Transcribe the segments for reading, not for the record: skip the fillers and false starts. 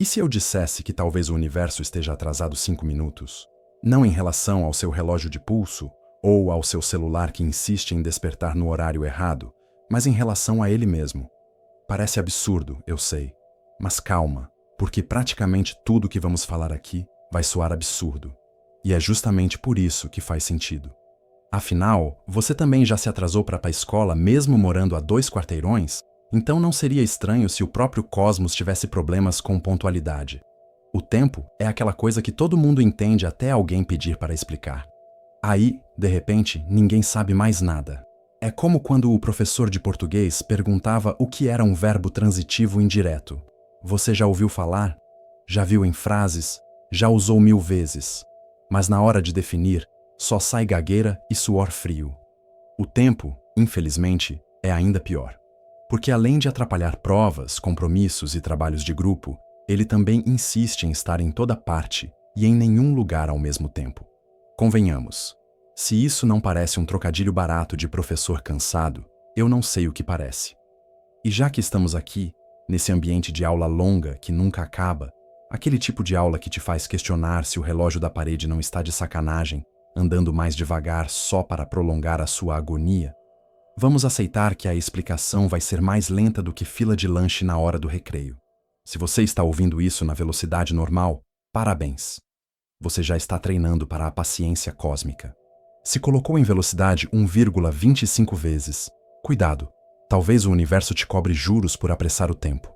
E se eu dissesse que talvez o universo esteja atrasado 5 minutos? Não em relação ao seu relógio de pulso ou ao seu celular que insiste em despertar no horário errado, mas em relação a ele mesmo. Parece absurdo, eu sei. Mas calma, porque praticamente tudo que vamos falar aqui vai soar absurdo. E é justamente por isso que faz sentido. Afinal, você também já se atrasou para a escola mesmo morando a 2 quarteirões? Então não seria estranho se o próprio cosmos tivesse problemas com pontualidade. O tempo é aquela coisa que todo mundo entende até alguém pedir para explicar. Aí, de repente, ninguém sabe mais nada. É como quando o professor de português perguntava o que era um verbo transitivo indireto. Você já ouviu falar? Já viu em frases? Já usou 1000 vezes. Mas na hora de definir, só sai gagueira e suor frio. O tempo, infelizmente, é ainda pior. Porque além de atrapalhar provas, compromissos e trabalhos de grupo, ele também insiste em estar em toda parte e em nenhum lugar ao mesmo tempo. Convenhamos, se isso não parece um trocadilho barato de professor cansado, eu não sei o que parece. E já que estamos aqui, nesse ambiente de aula longa que nunca acaba, aquele tipo de aula que te faz questionar se o relógio da parede não está de sacanagem, andando mais devagar só para prolongar a sua agonia, vamos aceitar que a explicação vai ser mais lenta do que fila de lanche na hora do recreio. Se você está ouvindo isso na velocidade normal, parabéns. Você já está treinando para a paciência cósmica. Se colocou em velocidade 1,25 vezes, cuidado, talvez o universo te cobre juros por apressar o tempo.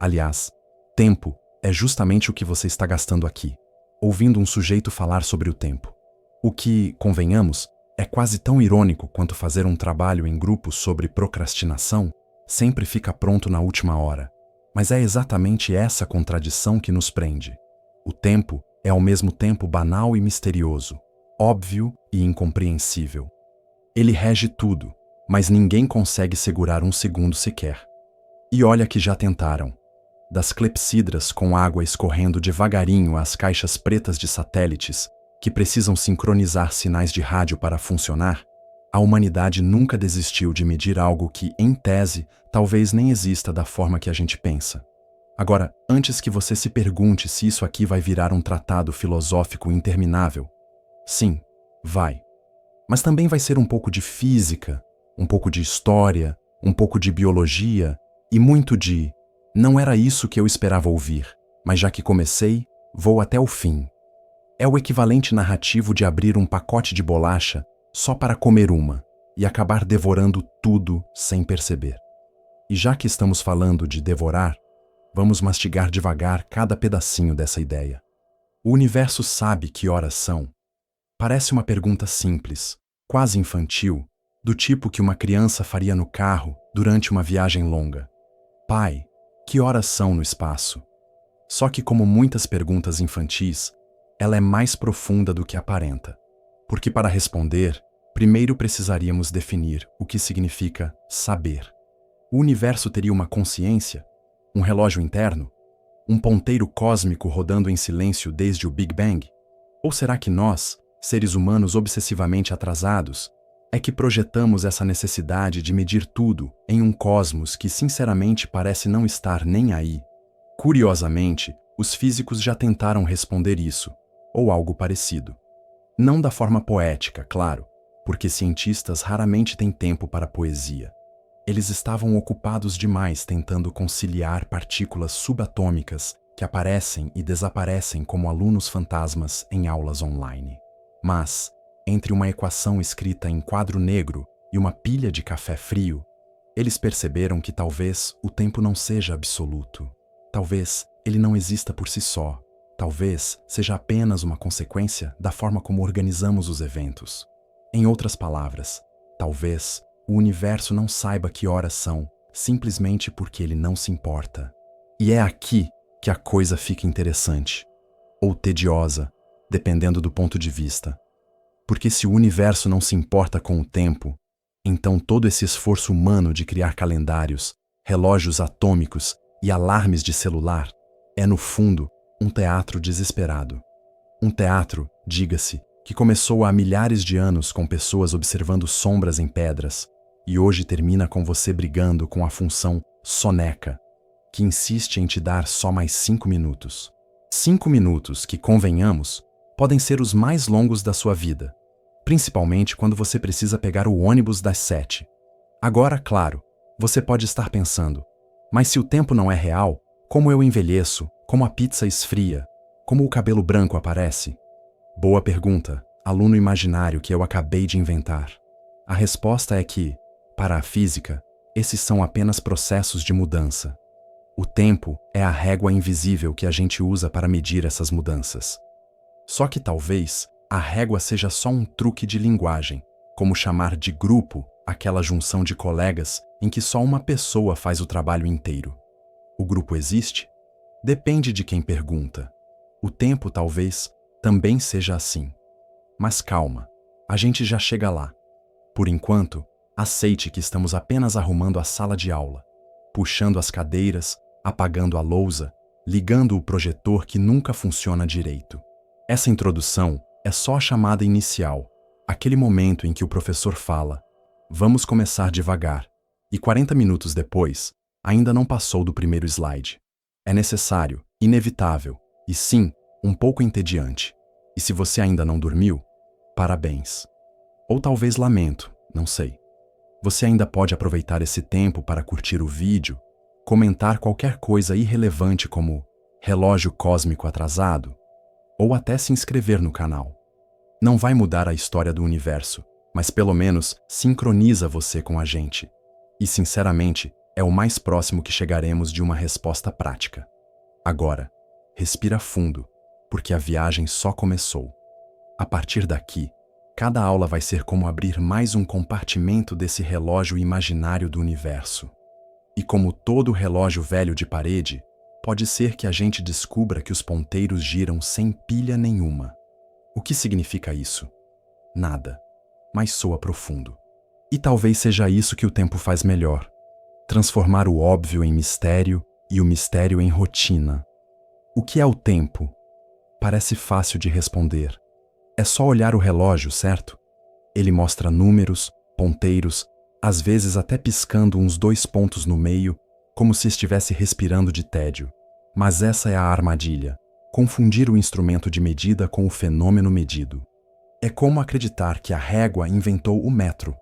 Aliás, tempo é justamente o que você está gastando aqui, ouvindo um sujeito falar sobre o tempo. O que, convenhamos, é quase tão irônico quanto fazer um trabalho em grupo sobre procrastinação, sempre fica pronto na última hora. Mas é exatamente essa contradição que nos prende. O tempo é ao mesmo tempo banal e misterioso, óbvio e incompreensível. Ele rege tudo, mas ninguém consegue segurar um segundo sequer. E olha que já tentaram. Das clepsidras com água escorrendo devagarinho às caixas pretas de satélites, que precisam sincronizar sinais de rádio para funcionar, a humanidade nunca desistiu de medir algo que, em tese, talvez nem exista da forma que a gente pensa. Agora, antes que você se pergunte se isso aqui vai virar um tratado filosófico interminável, sim, vai. Mas também vai ser um pouco de física, um pouco de história, um pouco de biologia e muito de "não era isso que eu esperava ouvir, mas já que comecei, vou até o fim". É o equivalente narrativo de abrir um pacote de bolacha só para comer uma e acabar devorando tudo sem perceber. E já que estamos falando de devorar, vamos mastigar devagar cada pedacinho dessa ideia. O universo sabe que horas são? Parece uma pergunta simples, quase infantil, do tipo que uma criança faria no carro durante uma viagem longa. Pai, que horas são no espaço? Só que, como muitas perguntas infantis, ela é mais profunda do que aparenta. Porque para responder, primeiro precisaríamos definir o que significa saber. O universo teria uma consciência? Um relógio interno? Um ponteiro cósmico rodando em silêncio desde o Big Bang? Ou será que nós, seres humanos obsessivamente atrasados, é que projetamos essa necessidade de medir tudo em um cosmos que sinceramente parece não estar nem aí? Curiosamente, os físicos já tentaram responder isso, ou algo parecido. Não da forma poética, claro, porque cientistas raramente têm tempo para poesia. Eles estavam ocupados demais tentando conciliar partículas subatômicas que aparecem e desaparecem como alunos fantasmas em aulas online. Mas, entre uma equação escrita em quadro negro e uma pilha de café frio, eles perceberam que talvez o tempo não seja absoluto. Talvez ele não exista por si só. Talvez seja apenas uma consequência da forma como organizamos os eventos. Em outras palavras, talvez o universo não saiba que horas são, simplesmente porque ele não se importa. E é aqui que a coisa fica interessante, ou tediosa, dependendo do ponto de vista. Porque se o universo não se importa com o tempo, então todo esse esforço humano de criar calendários, relógios atômicos e alarmes de celular é, no fundo, um teatro desesperado. Um teatro, diga-se, que começou há milhares de anos com pessoas observando sombras em pedras e hoje termina com você brigando com a função soneca. que insiste em te dar só mais 5 minutos. 5 minutos que, convenhamos, podem ser os mais longos da sua vida, principalmente quando você precisa pegar o ônibus das 7. Agora, claro, você pode estar pensando, mas se o tempo não é real, como eu envelheço, como a pizza esfria, como o cabelo branco aparece? Boa pergunta, aluno imaginário que eu acabei de inventar. A resposta é que, para a física, esses são apenas processos de mudança. O tempo é a régua invisível que a gente usa para medir essas mudanças. Só que talvez a régua seja só um truque de linguagem, como chamar de grupo aquela junção de colegas em que só uma pessoa faz o trabalho inteiro. O grupo existe? Depende de quem pergunta. O tempo talvez também seja assim. Mas calma, a gente já chega lá. Por enquanto, aceite que estamos apenas arrumando a sala de aula, puxando as cadeiras, apagando a lousa, ligando o projetor que nunca funciona direito. Essa introdução é só a chamada inicial, aquele momento em que o professor fala, vamos começar devagar, e 40 minutos depois, ainda não passou do primeiro slide. É necessário, inevitável, e sim, um pouco entediante. E se você ainda não dormiu, parabéns. Ou talvez lamento, não sei. Você ainda pode aproveitar esse tempo para curtir o vídeo, comentar qualquer coisa irrelevante como relógio cósmico atrasado, ou até se inscrever no canal. Não vai mudar a história do universo, mas pelo menos sincroniza você com a gente. E sinceramente, é o mais próximo que chegaremos de uma resposta prática. Agora, respira fundo, porque a viagem só começou. A partir daqui, cada aula vai ser como abrir mais um compartimento desse relógio imaginário do universo. E como todo relógio velho de parede, pode ser que a gente descubra que os ponteiros giram sem pilha nenhuma. O que significa isso? Nada, mas soa profundo. E talvez seja isso que o tempo faz melhor: transformar o óbvio em mistério e o mistério em rotina. O que é o tempo? Parece fácil de responder. É só olhar o relógio, certo? Ele mostra números, ponteiros, às vezes até piscando uns 2 pontos no meio, como se estivesse respirando de tédio. Mas essa é a armadilha: confundir o instrumento de medida com o fenômeno medido. É como acreditar que a régua inventou o metro,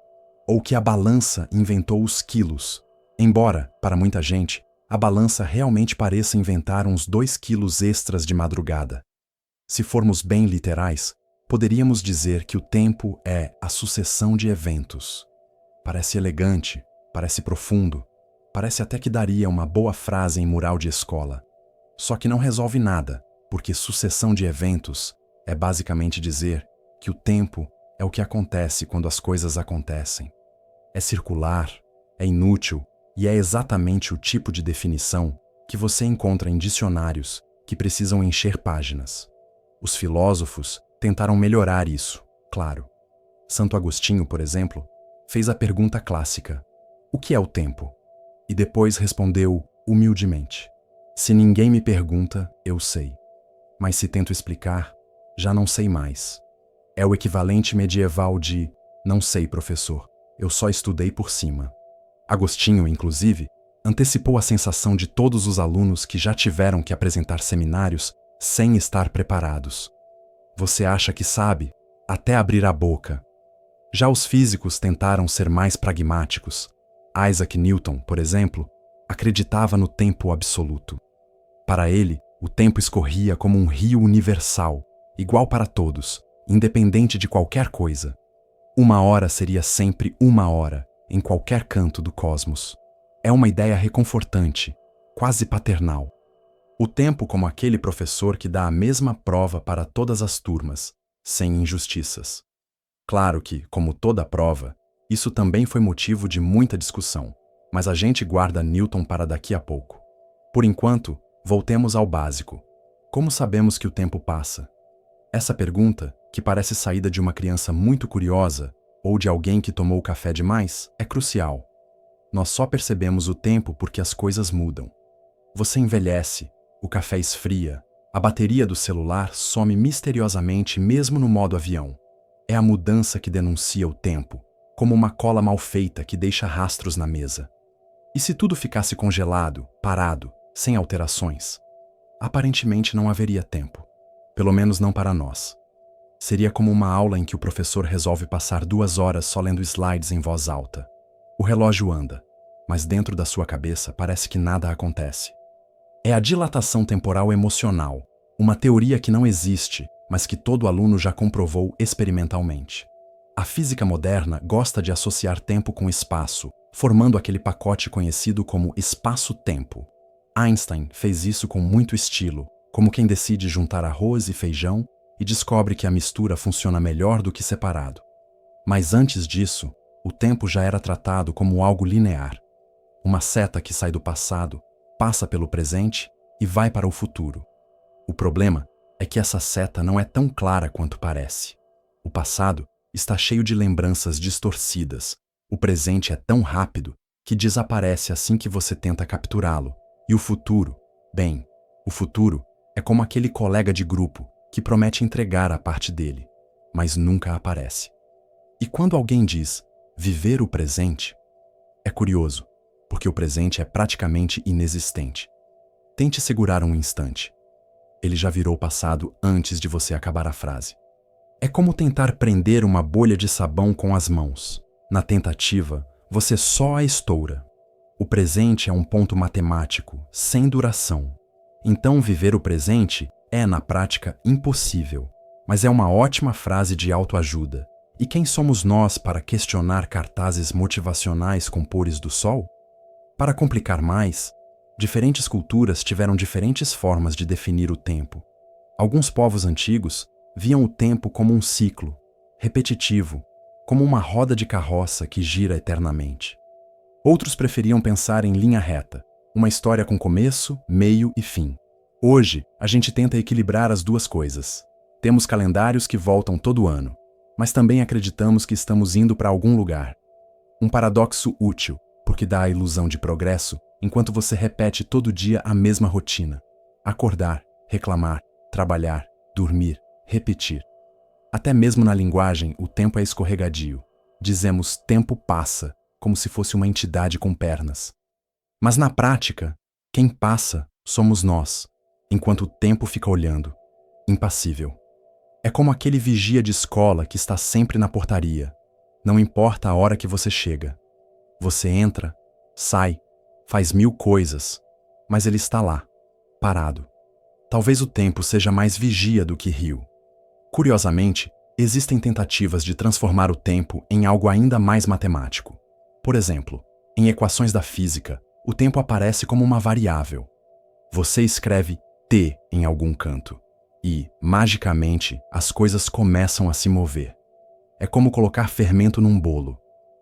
ou que a balança inventou os quilos. Embora, para muita gente, a balança realmente pareça inventar uns 2 quilos extras de madrugada. Se formos bem literais, poderíamos dizer que o tempo é a sucessão de eventos. Parece elegante, parece profundo, parece até que daria uma boa frase em mural de escola. Só que não resolve nada, porque sucessão de eventos é basicamente dizer que o tempo é o que acontece quando as coisas acontecem. É circular, é inútil e é exatamente o tipo de definição que você encontra em dicionários que precisam encher páginas. Os filósofos tentaram melhorar isso, claro. Santo Agostinho, por exemplo, fez a pergunta clássica: o que é o tempo? E depois respondeu humildemente: se ninguém me pergunta, eu sei. Mas se tento explicar, já não sei mais. É o equivalente medieval de não sei, professor, eu só estudei por cima. Agostinho, inclusive, antecipou a sensação de todos os alunos que já tiveram que apresentar seminários sem estar preparados. Você acha que sabe, até abrir a boca. Já os físicos tentaram ser mais pragmáticos. Isaac Newton, por exemplo, acreditava no tempo absoluto. Para ele, o tempo escorria como um rio universal, igual para todos, independente de qualquer coisa. 1 hora seria sempre 1 hora, em qualquer canto do cosmos. É uma ideia reconfortante, quase paternal. O tempo como aquele professor que dá a mesma prova para todas as turmas, sem injustiças. Claro que, como toda prova, isso também foi motivo de muita discussão, mas a gente guarda Newton para daqui a pouco. Por enquanto, voltemos ao básico. Como sabemos que o tempo passa? Essa pergunta, que parece saída de uma criança muito curiosa ou de alguém que tomou café demais, é crucial. Nós só percebemos o tempo porque as coisas mudam. Você envelhece, o café esfria, a bateria do celular some misteriosamente mesmo no modo avião. É a mudança que denuncia o tempo, como uma cola mal feita que deixa rastros na mesa. E se tudo ficasse congelado, parado, sem alterações. Aparentemente não haveria tempo, pelo menos não para nós. Seria como uma aula em que o professor resolve passar 2 horas só lendo slides em voz alta. O relógio anda, mas dentro da sua cabeça parece que nada acontece. É a dilatação temporal emocional, uma teoria que não existe, mas que todo aluno já comprovou experimentalmente. A física moderna gosta de associar tempo com espaço, formando aquele pacote conhecido como espaço-tempo. Einstein fez isso com muito estilo, como quem decide juntar arroz e feijão e descobre que a mistura funciona melhor do que separado. Mas antes disso, o tempo já era tratado como algo linear. Uma seta que sai do passado, passa pelo presente e vai para o futuro. O problema é que essa seta não é tão clara quanto parece. O passado está cheio de lembranças distorcidas. O presente é tão rápido que desaparece assim que você tenta capturá-lo. E o futuro? Bem, o futuro é como aquele colega de grupo que promete entregar a parte dele, mas nunca aparece. E quando alguém diz viver o presente, é curioso, porque o presente é praticamente inexistente. Tente segurar um instante. Ele já virou passado antes de você acabar a frase. É como tentar prender uma bolha de sabão com as mãos. Na tentativa, você só a estoura. O presente é um ponto matemático, sem duração. Então, viver o presente é, na prática, impossível. Mas é uma ótima frase de autoajuda. E quem somos nós para questionar cartazes motivacionais com pores do sol? Para complicar mais, diferentes culturas tiveram diferentes formas de definir o tempo. Alguns povos antigos viam o tempo como um ciclo, repetitivo, como uma roda de carroça que gira eternamente. Outros preferiam pensar em linha reta, uma história com começo, meio e fim. Hoje, a gente tenta equilibrar as duas coisas. Temos calendários que voltam todo ano, mas também acreditamos que estamos indo para algum lugar. Um paradoxo útil, porque dá a ilusão de progresso enquanto você repete todo dia a mesma rotina. Acordar, reclamar, trabalhar, dormir, repetir. Até mesmo na linguagem, o tempo é escorregadio. Dizemos tempo passa, como se fosse uma entidade com pernas. Mas na prática, quem passa somos nós, enquanto o tempo fica olhando, impassível. É como aquele vigia de escola que está sempre na portaria. Não importa a hora que você chega. Você entra, sai, faz 1000 coisas, mas ele está lá, parado. Talvez o tempo seja mais vigia do que rio. Curiosamente, existem tentativas de transformar o tempo em algo ainda mais matemático. Por exemplo, em equações da física, o tempo aparece como uma variável. Você escreve t em algum canto e, magicamente, as coisas começam a se mover. É como colocar fermento num bolo.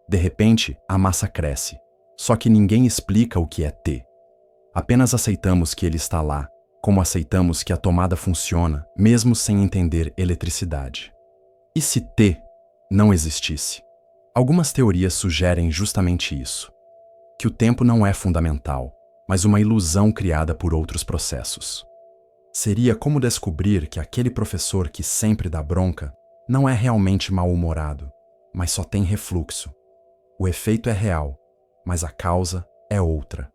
De repente, a massa cresce. Só que ninguém explica o que é t. Apenas aceitamos que ele está lá, como aceitamos que a tomada funciona, mesmo sem entender eletricidade. E se t não existisse? Algumas teorias sugerem justamente isso. Que o tempo não é fundamental, mas uma ilusão criada por outros processos. Seria como descobrir que aquele professor que sempre dá bronca não é realmente mal-humorado, mas só tem refluxo. O efeito é real, mas a causa é outra.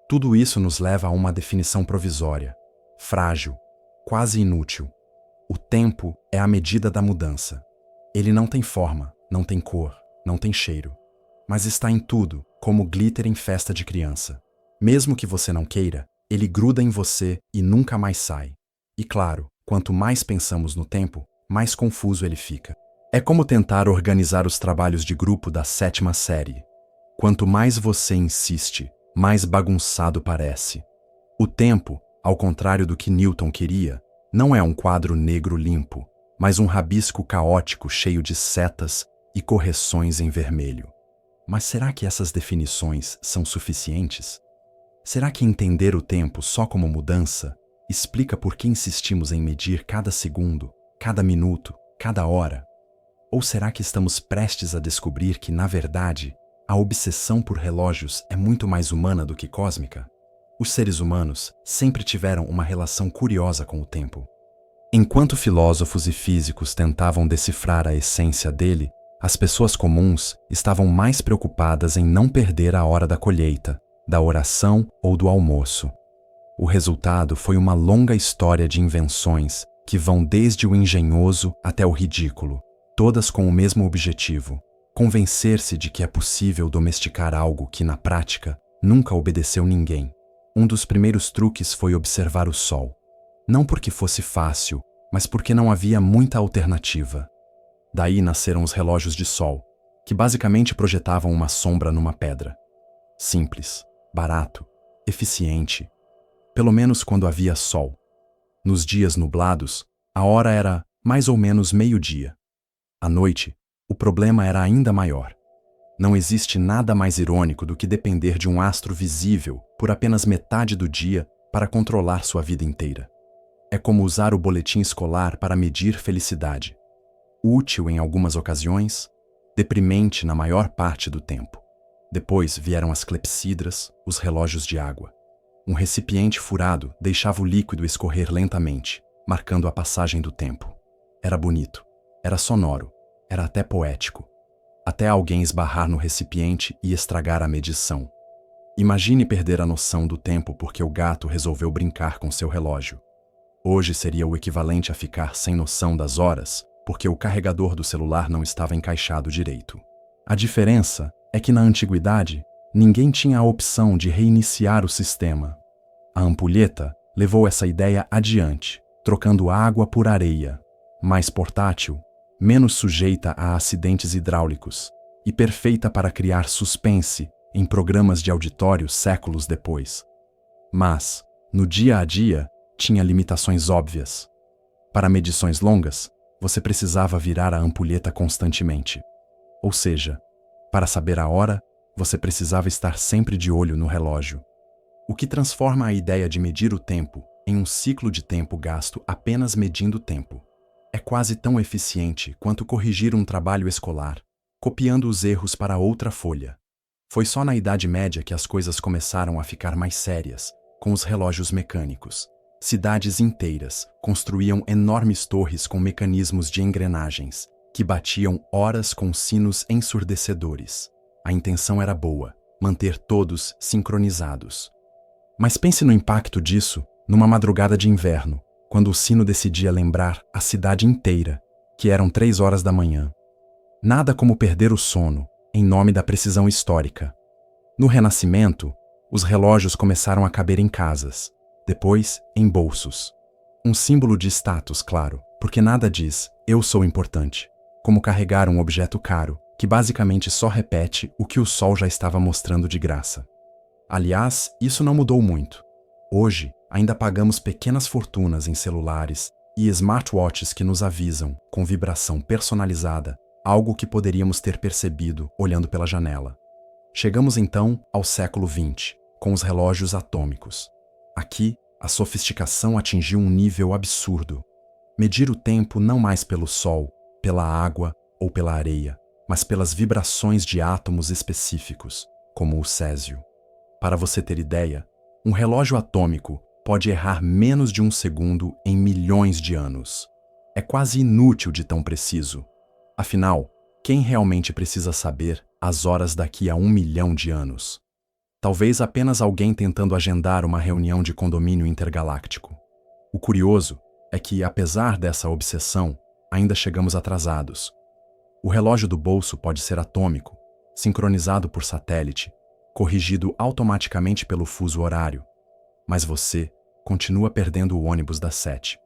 Tudo isso nos leva a uma definição provisória, frágil, quase inútil. O tempo é a medida da mudança. Ele não tem forma, não tem cor, não tem cheiro, mas está em tudo, como glitter em festa de criança. Mesmo que você não queira, ele gruda em você e nunca mais sai. E claro, quanto mais pensamos no tempo, mais confuso ele fica. É como tentar organizar os trabalhos de grupo da 7ª série. Quanto mais você insiste, mais bagunçado parece. O tempo, ao contrário do que Newton queria, não é um quadro negro limpo, mas um rabisco caótico cheio de setas e correções em vermelho. Mas será que essas definições são suficientes? Será que entender o tempo só como mudança explica por que insistimos em medir cada segundo, cada minuto, cada hora? Ou será que estamos prestes a descobrir que, na verdade, a obsessão por relógios é muito mais humana do que cósmica? Os seres humanos sempre tiveram uma relação curiosa com o tempo. Enquanto filósofos e físicos tentavam decifrar a essência dele, as pessoas comuns estavam mais preocupadas em não perder a hora da colheita, da oração ou do almoço. O resultado foi uma longa história de invenções que vão desde o engenhoso até o ridículo, todas com o mesmo objetivo: convencer-se de que é possível domesticar algo que, na prática, nunca obedeceu ninguém. Um dos primeiros truques foi observar o sol. Não porque fosse fácil, mas porque não havia muita alternativa. Daí nasceram os relógios de sol, que basicamente projetavam uma sombra numa pedra. Simples, barato, eficiente. Pelo menos quando havia sol. Nos dias nublados, a hora era mais ou menos meio-dia. À noite, o problema era ainda maior. Não existe nada mais irônico do que depender de um astro visível por apenas metade do dia para controlar sua vida inteira. É como usar o boletim escolar para medir felicidade. Útil em algumas ocasiões, deprimente na maior parte do tempo. Depois vieram as clepsidras, os relógios de água. Um recipiente furado deixava o líquido escorrer lentamente, marcando a passagem do tempo. Era bonito, era sonoro, era até poético. Até alguém esbarrar no recipiente e estragar a medição. Imagine perder a noção do tempo porque o gato resolveu brincar com seu relógio. Hoje seria o equivalente a ficar sem noção das horas porque o carregador do celular não estava encaixado direito. A diferença é que na antiguidade, ninguém tinha a opção de reiniciar o sistema. A ampulheta levou essa ideia adiante, trocando água por areia, mais portátil, menos sujeita a acidentes hidráulicos e perfeita para criar suspense em programas de auditório séculos depois. Mas, no dia a dia, tinha limitações óbvias. Para medições longas, você precisava virar a ampulheta constantemente. Ou seja, para saber a hora, você precisava estar sempre de olho no relógio. O que transforma a ideia de medir o tempo em um ciclo de tempo gasto apenas medindo o tempo. É quase tão eficiente quanto corrigir um trabalho escolar, copiando os erros para outra folha. Foi só na Idade Média que as coisas começaram a ficar mais sérias, com os relógios mecânicos. Cidades inteiras construíam enormes torres com mecanismos de engrenagens, que batiam horas com sinos ensurdecedores. A intenção era boa, manter todos sincronizados. Mas pense no impacto disso numa madrugada de inverno, quando o sino decidia lembrar a cidade inteira, que eram 3 horas da manhã. Nada como perder o sono, em nome da precisão histórica. No Renascimento, os relógios começaram a caber em casas, depois em bolsos. Um símbolo de status, claro, porque nada diz "eu sou importante", como carregar um objeto caro, que basicamente só repete o que o sol já estava mostrando de graça. Aliás, isso não mudou muito. Hoje, ainda pagamos pequenas fortunas em celulares e smartwatches que nos avisam, com vibração personalizada, algo que poderíamos ter percebido olhando pela janela. Chegamos então ao século XX, com os relógios atômicos. Aqui, a sofisticação atingiu um nível absurdo. Medir o tempo não mais pelo sol, pela água ou pela areia, mas pelas vibrações de átomos específicos, como o césio. Para você ter ideia, um relógio atômico pode errar menos de 1 segundo em milhões de anos. É quase inútil de tão preciso. Afinal, quem realmente precisa saber as horas daqui a 1 milhão de anos? Talvez apenas alguém tentando agendar uma reunião de condomínio intergaláctico. O curioso é que, apesar dessa obsessão, ainda chegamos atrasados. O relógio do bolso pode ser atômico, sincronizado por satélite, corrigido automaticamente pelo fuso horário, mas você continua perdendo o ônibus das 7.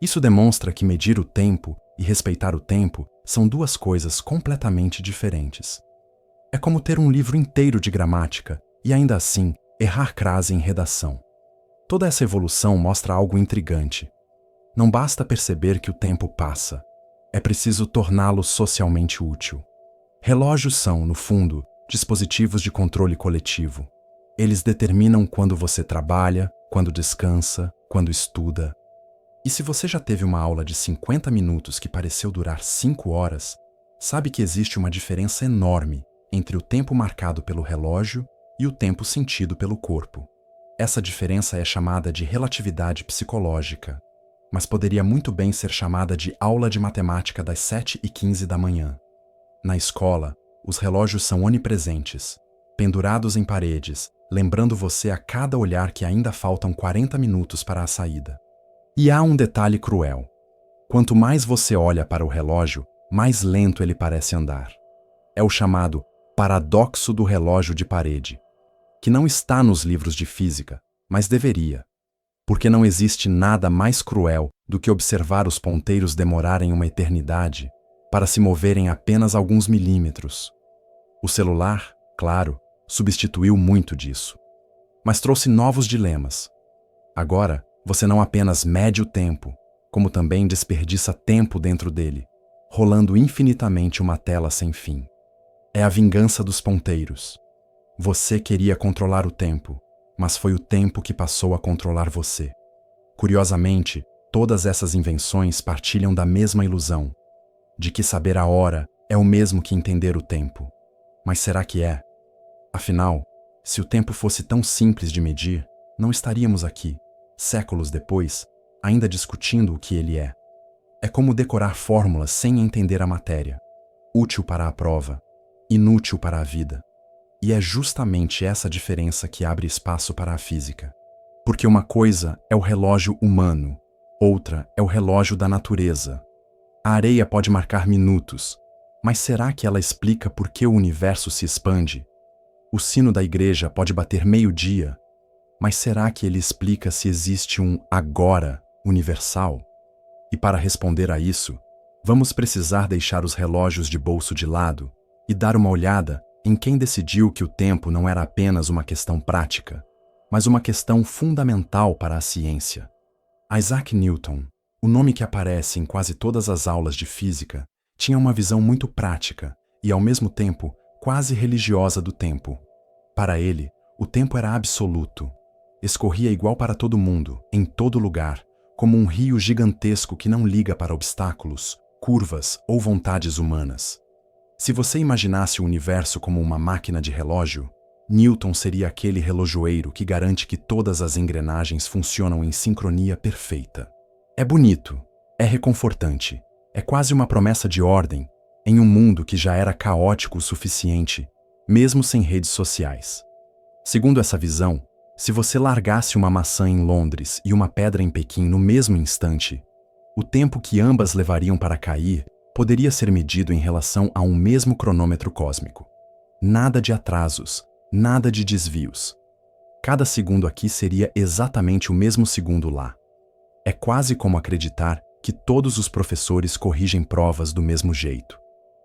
Isso demonstra que medir o tempo e respeitar o tempo são duas coisas completamente diferentes. É como ter um livro inteiro de gramática e ainda assim errar crase em redação. Toda essa evolução mostra algo intrigante. Não basta perceber que o tempo passa, é preciso torná-lo socialmente útil. Relógios são, no fundo, dispositivos de controle coletivo. Eles determinam quando você trabalha, quando descansa, quando estuda. E se você já teve uma aula de 50 minutos que pareceu durar 5 horas, sabe que existe uma diferença enorme entre o tempo marcado pelo relógio e o tempo sentido pelo corpo. Essa diferença é chamada de relatividade psicológica, mas poderia muito bem ser chamada de aula de matemática das 7h15 da manhã. Na escola, os relógios são onipresentes, pendurados em paredes, lembrando você a cada olhar que ainda faltam 40 minutos para a saída. E há um detalhe cruel. Quanto mais você olha para o relógio, mais lento ele parece andar. É o chamado paradoxo do relógio de parede, que não está nos livros de física, mas deveria. Porque não existe nada mais cruel do que observar os ponteiros demorarem uma eternidade para se moverem apenas alguns milímetros. O celular, claro, substituiu muito disso, mas trouxe novos dilemas. Agora, você não apenas mede o tempo, como também desperdiça tempo dentro dele, rolando infinitamente uma tela sem fim. É a vingança dos ponteiros. Você queria controlar o tempo, mas foi o tempo que passou a controlar você. Curiosamente, todas essas invenções partilham da mesma ilusão, de que saber a hora é o mesmo que entender o tempo. Mas será que é? Afinal, se o tempo fosse tão simples de medir, não estaríamos aqui, séculos depois, ainda discutindo o que ele é. É como decorar fórmulas sem entender a matéria. Útil para a prova, inútil para a vida. E é justamente essa diferença que abre espaço para a física. Porque uma coisa é o relógio humano, outra é o relógio da natureza. A areia pode marcar minutos, mas será que ela explica por que o universo se expande? O sino da igreja pode bater meio-dia, mas será que ele explica se existe um agora universal? E para responder a isso, vamos precisar deixar os relógios de bolso de lado e dar uma olhada em quem decidiu que o tempo não era apenas uma questão prática, mas uma questão fundamental para a ciência. Isaac Newton, o nome que aparece em quase todas as aulas de física, tinha uma visão muito prática e, ao mesmo tempo, quase religiosa do tempo. Para ele, o tempo era absoluto. Escorria igual para todo mundo, em todo lugar, como um rio gigantesco que não liga para obstáculos, curvas ou vontades humanas. Se você imaginasse o universo como uma máquina de relógio, Newton seria aquele relojoeiro que garante que todas as engrenagens funcionam em sincronia perfeita. É bonito, é reconfortante, é quase uma promessa de ordem em um mundo que já era caótico o suficiente, mesmo sem redes sociais. Segundo essa visão, se você largasse uma maçã em Londres e uma pedra em Pequim no mesmo instante, o tempo que ambas levariam para cair poderia ser medido em relação a um mesmo cronômetro cósmico. Nada de atrasos, nada de desvios. Cada segundo aqui seria exatamente o mesmo segundo lá. É quase como acreditar que todos os professores corrigem provas do mesmo jeito.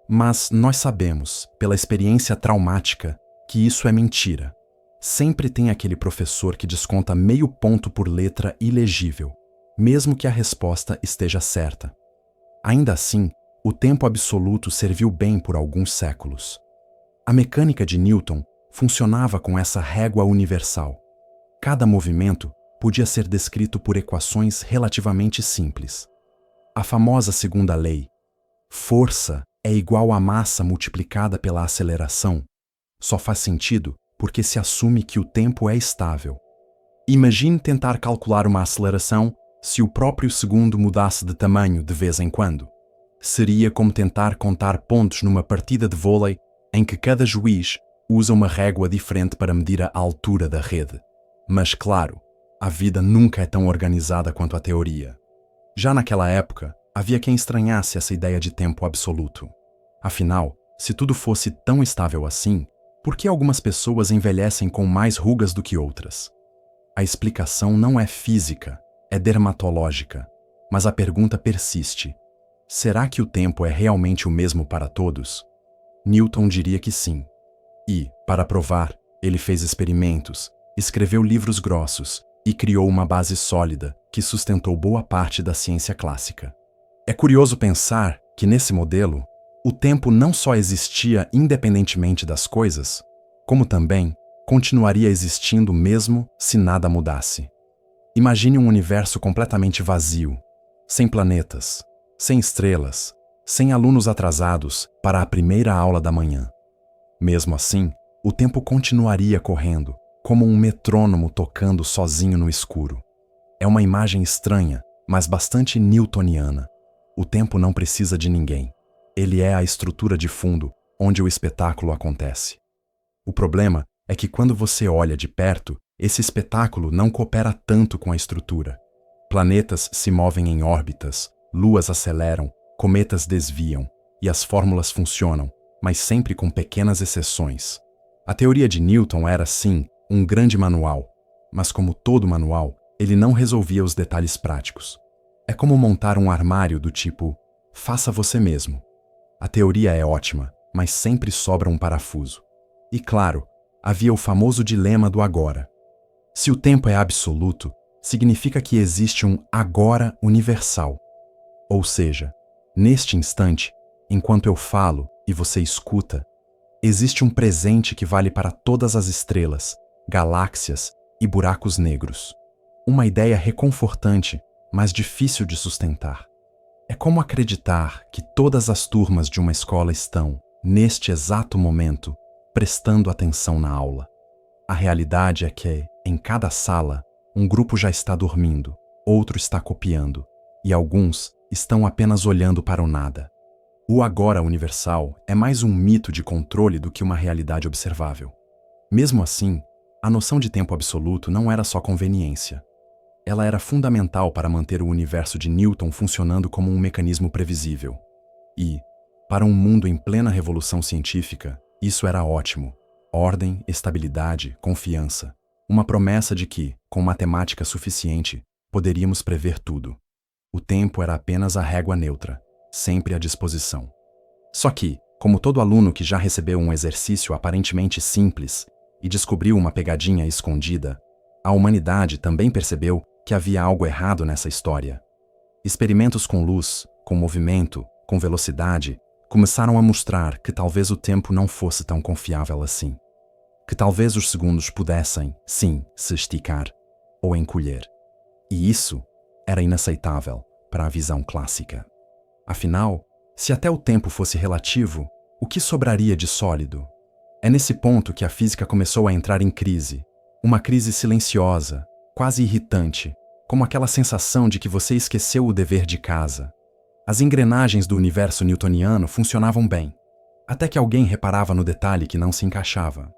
Mas nós sabemos, pela experiência traumática, que isso é mentira. Sempre tem aquele professor que desconta meio ponto por letra ilegível, mesmo que a resposta esteja certa. Ainda assim, o tempo absoluto serviu bem por alguns séculos. A mecânica de Newton funcionava com essa régua universal. Cada movimento podia ser descrito por equações relativamente simples. A famosa segunda lei, força é igual a massa multiplicada pela aceleração, só faz sentido porque se assume que o tempo é estável. Imagine tentar calcular uma aceleração se o próprio segundo mudasse de tamanho de vez em quando. Seria como tentar contar pontos numa partida de vôlei em que cada juiz usa uma régua diferente para medir a altura da rede. Mas, claro, a vida nunca é tão organizada quanto a teoria. Já naquela época, havia quem estranhasse essa ideia de tempo absoluto. Afinal, se tudo fosse tão estável assim, por que algumas pessoas envelhecem com mais rugas do que outras? A explicação não é física, é dermatológica, mas a pergunta persiste. Será que o tempo é realmente o mesmo para todos? Newton diria que sim. E, para provar, ele fez experimentos, escreveu livros grossos e criou uma base sólida que sustentou boa parte da ciência clássica. É curioso pensar que, nesse modelo, o tempo não só existia independentemente das coisas, como também continuaria existindo mesmo se nada mudasse. Imagine um universo completamente vazio, sem planetas, sem estrelas, sem alunos atrasados para a primeira aula da manhã. Mesmo assim, o tempo continuaria correndo, como um metrônomo tocando sozinho no escuro. É uma imagem estranha, mas bastante newtoniana. O tempo não precisa de ninguém. Ele é a estrutura de fundo onde o espetáculo acontece. O problema é que quando você olha de perto, esse espetáculo não coopera tanto com a estrutura. Planetas se movem em órbitas, luas aceleram, cometas desviam, e as fórmulas funcionam, mas sempre com pequenas exceções. A teoria de Newton era, sim, um grande manual, mas como todo manual, ele não resolvia os detalhes práticos. É como montar um armário do tipo, faça você mesmo. A teoria é ótima, mas sempre sobra um parafuso. E claro, havia o famoso dilema do agora. Se o tempo é absoluto, significa que existe um agora universal. Ou seja, neste instante, enquanto eu falo e você escuta, existe um presente que vale para todas as estrelas, galáxias e buracos negros. Uma ideia reconfortante, mas difícil de sustentar. É como acreditar que todas as turmas de uma escola estão, neste exato momento, prestando atenção na aula. A realidade é que, em cada sala, um grupo já está dormindo, outro está copiando, e alguns estão apenas olhando para o nada. O agora universal é mais um mito de controle do que uma realidade observável. Mesmo assim, a noção de tempo absoluto não era só conveniência. Ela era fundamental para manter o universo de Newton funcionando como um mecanismo previsível. E, para um mundo em plena revolução científica, isso era ótimo. Ordem, estabilidade, confiança. Uma promessa de que, com matemática suficiente, poderíamos prever tudo. O tempo era apenas a régua neutra, sempre à disposição. Só que, como todo aluno que já recebeu um exercício aparentemente simples e descobriu uma pegadinha escondida, a humanidade também percebeu que havia algo errado nessa história. Experimentos com luz, com movimento, com velocidade, começaram a mostrar que talvez o tempo não fosse tão confiável assim. Que talvez os segundos pudessem, sim, se esticar ou encolher. E isso era inaceitável para a visão clássica. Afinal, se até o tempo fosse relativo, o que sobraria de sólido? É nesse ponto que a física começou a entrar em crise. Uma crise silenciosa, quase irritante, como aquela sensação de que você esqueceu o dever de casa. As engrenagens do universo newtoniano funcionavam bem, até que alguém reparava no detalhe que não se encaixava.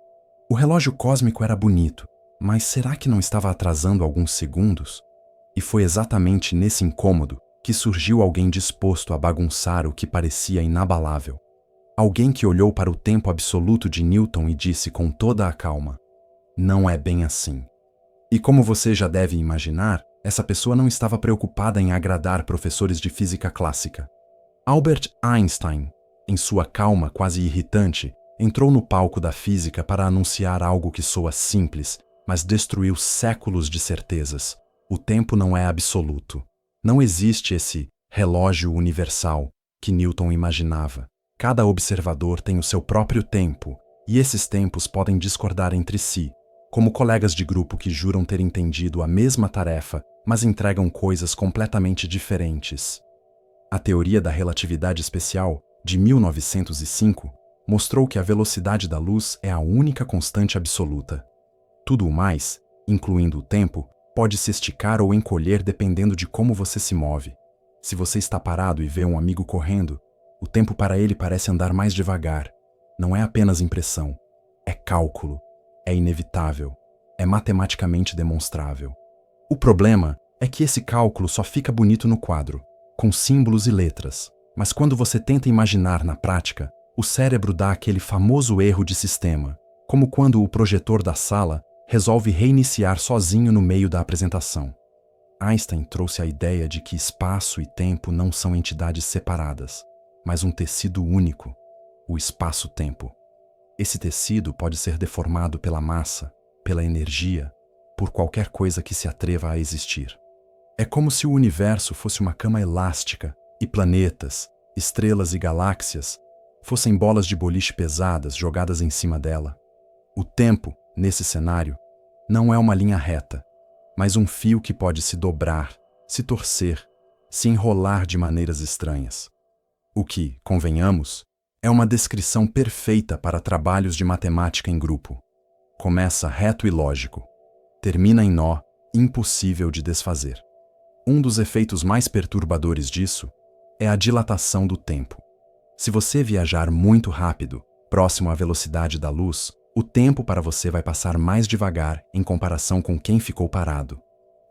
O relógio cósmico era bonito, mas será que não estava atrasando alguns segundos? E foi exatamente nesse incômodo que surgiu alguém disposto a bagunçar o que parecia inabalável. Alguém que olhou para o tempo absoluto de Newton e disse com toda a calma: não é bem assim. E como você já deve imaginar, essa pessoa não estava preocupada em agradar professores de física clássica. Albert Einstein, em sua calma quase irritante, entrou no palco da física para anunciar algo que soa simples, mas destruiu séculos de certezas. O tempo não é absoluto. Não existe esse relógio universal que Newton imaginava. Cada observador tem o seu próprio tempo, e esses tempos podem discordar entre si, como colegas de grupo que juram ter entendido a mesma tarefa, mas entregam coisas completamente diferentes. A teoria da relatividade especial, de 1905, mostrou que a velocidade da luz é a única constante absoluta. Tudo o mais, incluindo o tempo, pode se esticar ou encolher dependendo de como você se move. Se você está parado e vê um amigo correndo, o tempo para ele parece andar mais devagar. Não é apenas impressão, é cálculo, é inevitável, é matematicamente demonstrável. O problema é que esse cálculo só fica bonito no quadro, com símbolos e letras, mas quando você tenta imaginar na prática, o cérebro dá aquele famoso erro de sistema, como quando o projetor da sala resolve reiniciar sozinho no meio da apresentação. Einstein trouxe a ideia de que espaço e tempo não são entidades separadas, mas um tecido único, o espaço-tempo. Esse tecido pode ser deformado pela massa, pela energia, por qualquer coisa que se atreva a existir. É como se o universo fosse uma cama elástica e planetas, estrelas e galáxias fossem bolas de boliche pesadas jogadas em cima dela. O tempo, nesse cenário, não é uma linha reta, mas um fio que pode se dobrar, se torcer, se enrolar de maneiras estranhas. O que, convenhamos, é uma descrição perfeita para trabalhos de matemática em grupo. Começa reto e lógico, termina em nó, impossível de desfazer. Um dos efeitos mais perturbadores disso é a dilatação do tempo. Se você viajar muito rápido, próximo à velocidade da luz, O tempo para você vai passar mais devagar em comparação com quem ficou parado.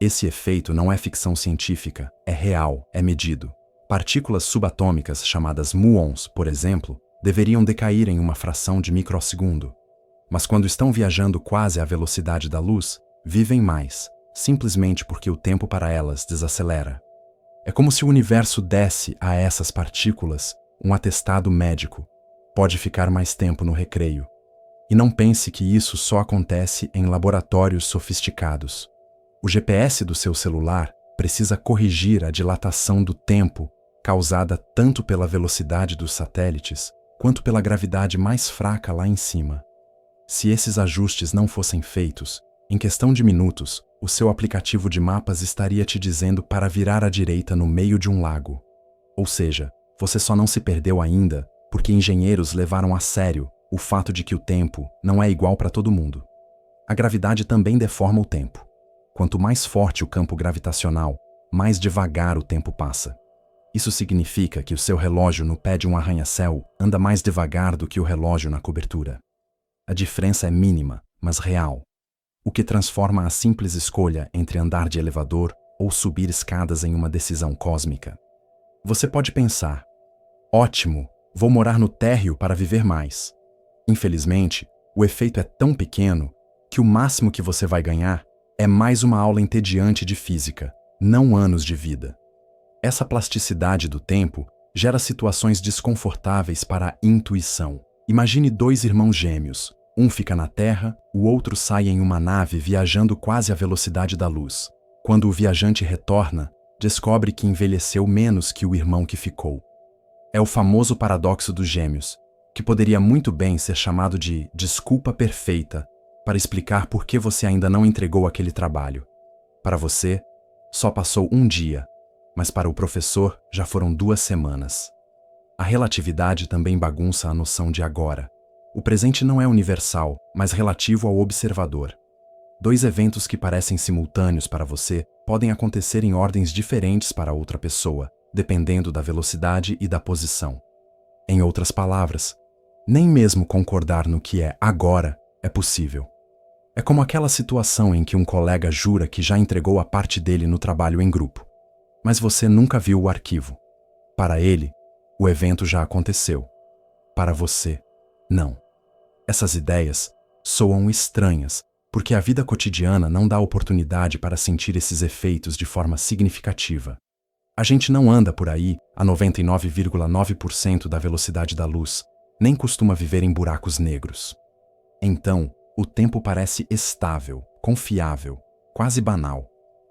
Esse efeito não é ficção científica, é real, é medido. Partículas subatômicas chamadas muons, por exemplo, deveriam decair em uma fração de microsegundo. Mas quando estão viajando quase à velocidade da luz, vivem mais, simplesmente porque o tempo para elas desacelera. É como se o universo desse a essas partículas um atestado médico. Pode ficar mais tempo no recreio. E não pense que isso só acontece em laboratórios sofisticados. O GPS do seu celular precisa corrigir a dilatação do tempo causada tanto pela velocidade dos satélites quanto pela gravidade mais fraca lá em cima. Se esses ajustes não fossem feitos, em questão de minutos, o seu aplicativo de mapas estaria te dizendo para virar à direita no meio de um lago. Ou seja, você só não se perdeu ainda porque engenheiros levaram a sério o fato de que o tempo não é igual para todo mundo. A gravidade também deforma o tempo. Quanto mais forte o campo gravitacional, mais devagar o tempo passa. Isso significa que o seu relógio no pé de um arranha-céu anda mais devagar do que o relógio na cobertura. A diferença é mínima, mas real, o que transforma a simples escolha entre andar de elevador ou subir escadas em uma decisão cósmica. Você pode pensar: ótimo, vou morar no térreo para viver mais. Infelizmente, o efeito é tão pequeno que o máximo que você vai ganhar é mais uma aula entediante de física, não anos de vida. Essa plasticidade do tempo gera situações desconfortáveis para a intuição. Imagine dois irmãos gêmeos. Um fica na Terra, o outro sai em uma nave viajando quase à velocidade da luz. Quando o viajante retorna, descobre que envelheceu menos que o irmão que ficou. É o famoso paradoxo dos gêmeos, que poderia muito bem ser chamado de desculpa perfeita para explicar por que você ainda não entregou aquele trabalho. Para você, só passou um dia, mas para o professor já foram 2 semanas. A relatividade também bagunça a noção de agora. O presente não é universal, mas relativo ao observador. 2 eventos que parecem simultâneos para você podem acontecer em ordens diferentes para outra pessoa, dependendo da velocidade e da posição. Em outras palavras, nem mesmo concordar no que é agora é possível. É como aquela situação em que um colega jura que já entregou a parte dele no trabalho em grupo, mas você nunca viu o arquivo. Para ele, o evento já aconteceu. Para você, não. Essas ideias soam estranhas, porque a vida cotidiana não dá oportunidade para sentir esses efeitos de forma significativa. A gente não anda por aí a 99,9% da velocidade da luz, nem costuma viver em buracos negros. Então, o tempo parece estável, confiável, quase banal,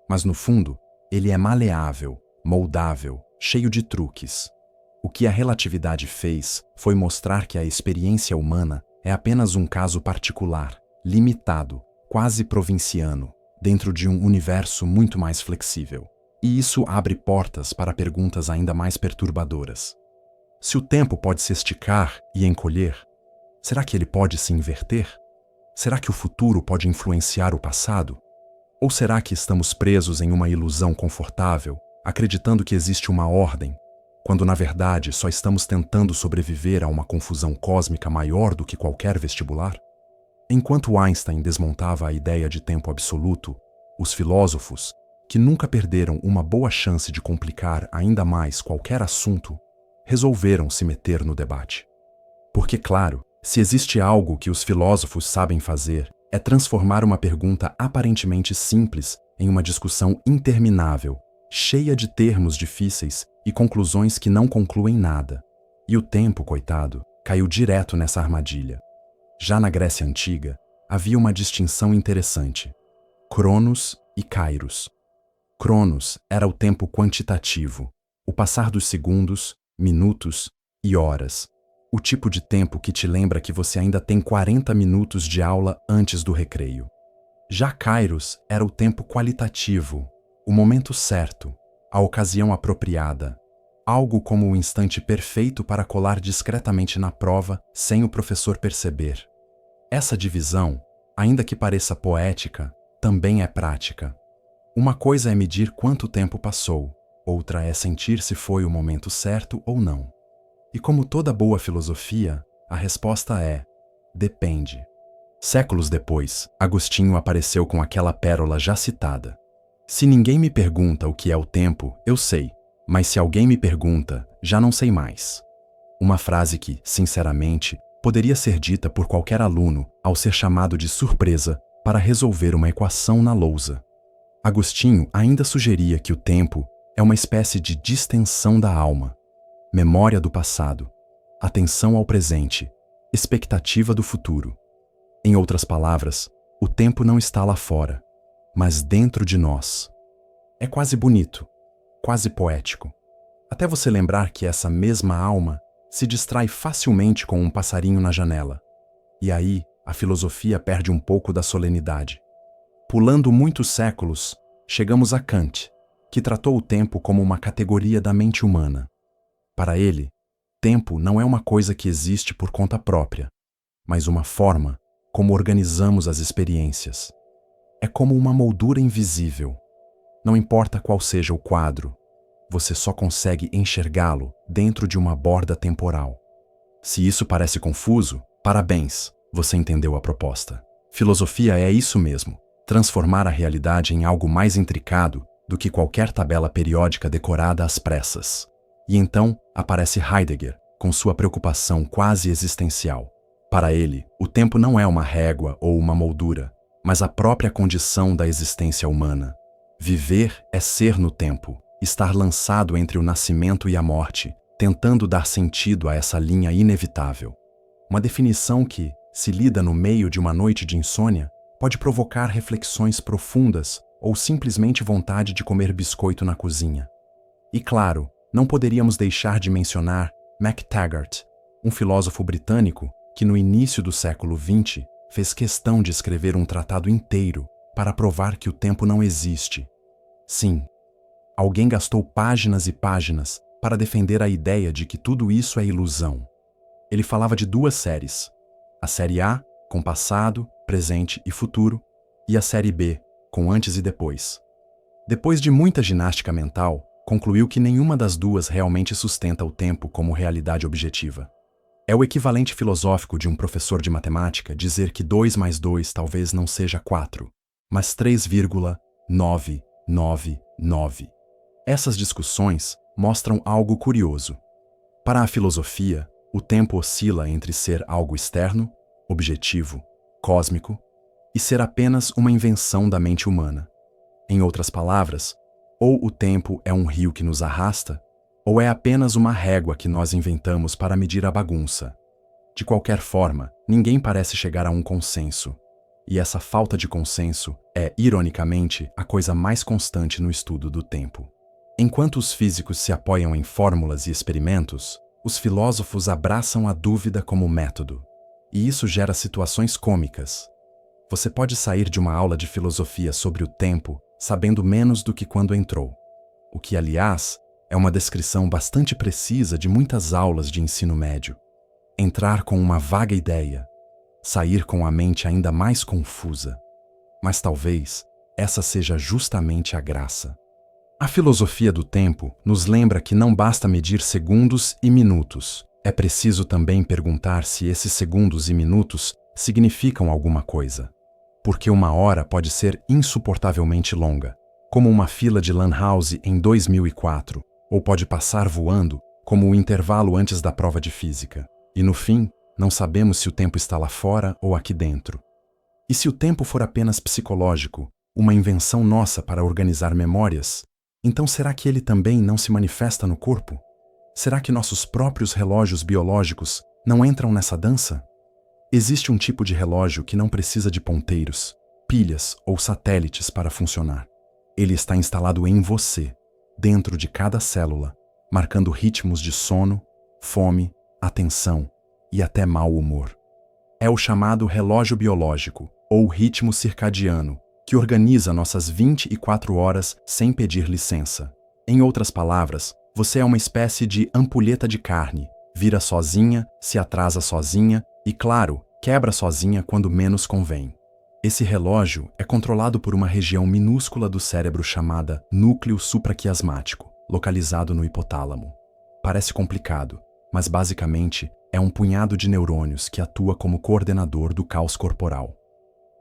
mas no fundo, ele é maleável, moldável, cheio de truques. O que a relatividade fez foi mostrar que a experiência humana é apenas um caso particular, limitado, quase provinciano, dentro de um universo muito mais flexível. E isso abre portas para perguntas ainda mais perturbadoras. Se o tempo pode se esticar e encolher, será que ele pode se inverter? Será que o futuro pode influenciar o passado? Ou será que estamos presos em uma ilusão confortável, acreditando que existe uma ordem, quando na verdade só estamos tentando sobreviver a uma confusão cósmica maior do que qualquer vestibular? Enquanto Einstein desmontava a ideia de tempo absoluto, os filósofos, que nunca perderam uma boa chance de complicar ainda mais qualquer assunto, resolveram se meter no debate. Porque, claro, se existe algo que os filósofos sabem fazer, é transformar uma pergunta aparentemente simples em uma discussão interminável, cheia de termos difíceis e conclusões que não concluem nada. E o tempo, coitado, caiu direto nessa armadilha. Já na Grécia Antiga, havia uma distinção interessante: Cronos e Kairos. Cronos era o tempo quantitativo, o passar dos segundos, minutos e horas. O tipo de tempo que te lembra que você ainda tem 40 minutos de aula antes do recreio. Já Kairos era o tempo qualitativo, o momento certo, a ocasião apropriada, algo como o instante perfeito para colar discretamente na prova sem o professor perceber. Essa divisão, ainda que pareça poética, também é prática. Uma coisa é medir quanto tempo passou, outra é sentir se foi o momento certo ou não. E como toda boa filosofia, a resposta é: depende. Séculos depois, Agostinho apareceu com aquela pérola já citada. Se ninguém me pergunta o que é o tempo, eu sei, mas se alguém me pergunta, já não sei mais. Uma frase que, sinceramente, poderia ser dita por qualquer aluno ao ser chamado de surpresa para resolver uma equação na lousa. Agostinho ainda sugeria que o tempo é uma espécie de distensão da alma, memória do passado, atenção ao presente, expectativa do futuro. Em outras palavras, o tempo não está lá fora, mas dentro de nós. É quase bonito, quase poético. Até você lembrar que essa mesma alma se distrai facilmente com um passarinho na janela. E aí, a filosofia perde um pouco da solenidade. Pulando muitos séculos, chegamos a Kant, que tratou o tempo como uma categoria da mente humana. Para ele, tempo não é uma coisa que existe por conta própria, mas uma forma como organizamos as experiências. É como uma moldura invisível. Não importa qual seja o quadro, você só consegue enxergá-lo dentro de uma borda temporal. Se isso parece confuso, parabéns, você entendeu a proposta. Filosofia é isso mesmo, transformar a realidade em algo mais intricado do que qualquer tabela periódica decorada às pressas. E então aparece Heidegger, com sua preocupação quase existencial. Para ele, o tempo não é uma régua ou uma moldura, mas a própria condição da existência humana. Viver é ser no tempo, estar lançado entre o nascimento e a morte, tentando dar sentido a essa linha inevitável. Uma definição que, se lida no meio de uma noite de insônia, pode provocar reflexões profundas ou simplesmente vontade de comer biscoito na cozinha. E claro, não poderíamos deixar de mencionar MacTaggart, um filósofo britânico que no início do século XX fez questão de escrever um tratado inteiro para provar que o tempo não existe. Sim, alguém gastou páginas e páginas para defender a ideia de que tudo isso é ilusão. Ele falava de duas séries, a série A, com passado, presente e futuro, e a série B, com antes e depois. Depois de muita ginástica mental, concluiu que nenhuma das duas realmente sustenta o tempo como realidade objetiva. É o equivalente filosófico de um professor de matemática dizer que 2 mais 2 talvez não seja 4, mas 3,999. Essas discussões mostram algo curioso. Para a filosofia, o tempo oscila entre ser algo externo, objetivo, cósmico, e ser apenas uma invenção da mente humana. Em outras palavras, ou o tempo é um rio que nos arrasta, ou é apenas uma régua que nós inventamos para medir a bagunça. De qualquer forma, ninguém parece chegar a um consenso. E essa falta de consenso é, ironicamente, a coisa mais constante no estudo do tempo. Enquanto os físicos se apoiam em fórmulas e experimentos, os filósofos abraçam a dúvida como método. E isso gera situações cômicas. Você pode sair de uma aula de filosofia sobre o tempo sabendo menos do que quando entrou. O que, aliás, é uma descrição bastante precisa de muitas aulas de ensino médio. Entrar com uma vaga ideia, sair com a mente ainda mais confusa. Mas talvez essa seja justamente a graça. A filosofia do tempo nos lembra que não basta medir segundos e minutos. É preciso também perguntar se esses segundos e minutos significam alguma coisa. Porque uma hora pode ser insuportavelmente longa, como uma fila de lan house em 2004, ou pode passar voando, como o intervalo antes da prova de física. E no fim, não sabemos se o tempo está lá fora ou aqui dentro. E se o tempo for apenas psicológico, uma invenção nossa para organizar memórias, então será que ele também não se manifesta no corpo? Será que nossos próprios relógios biológicos não entram nessa dança? Existe um tipo de relógio que não precisa de ponteiros, pilhas ou satélites para funcionar. Ele está instalado em você, dentro de cada célula, marcando ritmos de sono, fome, atenção e até mau humor. É o chamado relógio biológico, ou ritmo circadiano, que organiza nossas 24 horas sem pedir licença. Em outras palavras, você é uma espécie de ampulheta de carne, vira sozinha, se atrasa sozinha e, claro, quebra sozinha quando menos convém. Esse relógio é controlado por uma região minúscula do cérebro chamada núcleo supraquiasmático, localizado no hipotálamo. Parece complicado, mas basicamente é um punhado de neurônios que atua como coordenador do caos corporal.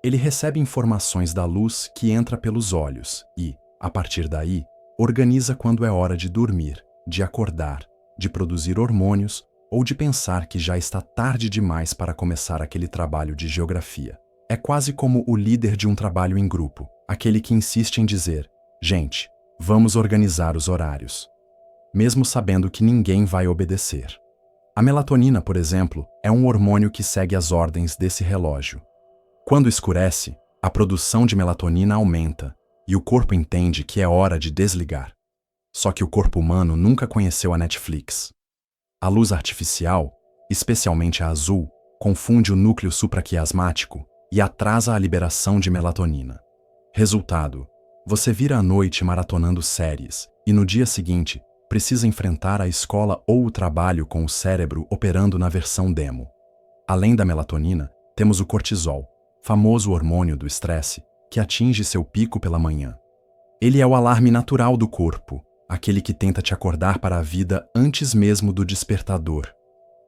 Ele recebe informações da luz que entra pelos olhos e, a partir daí, organiza quando é hora de dormir, de acordar, de produzir hormônios ou de pensar que já está tarde demais para começar aquele trabalho de geografia. É quase como o líder de um trabalho em grupo, aquele que insiste em dizer: gente, vamos organizar os horários, mesmo sabendo que ninguém vai obedecer. A melatonina, por exemplo, é um hormônio que segue as ordens desse relógio. Quando escurece, a produção de melatonina aumenta e o corpo entende que é hora de desligar. Só que o corpo humano nunca conheceu a Netflix. A luz artificial, especialmente a azul, confunde o núcleo supraquiasmático e atrasa a liberação de melatonina. Resultado: você vira à noite maratonando séries e no dia seguinte precisa enfrentar a escola ou o trabalho com o cérebro operando na versão demo. Além da melatonina, temos o cortisol, famoso hormônio do estresse, que atinge seu pico pela manhã. Ele é o alarme natural do corpo, aquele que tenta te acordar para a vida antes mesmo do despertador.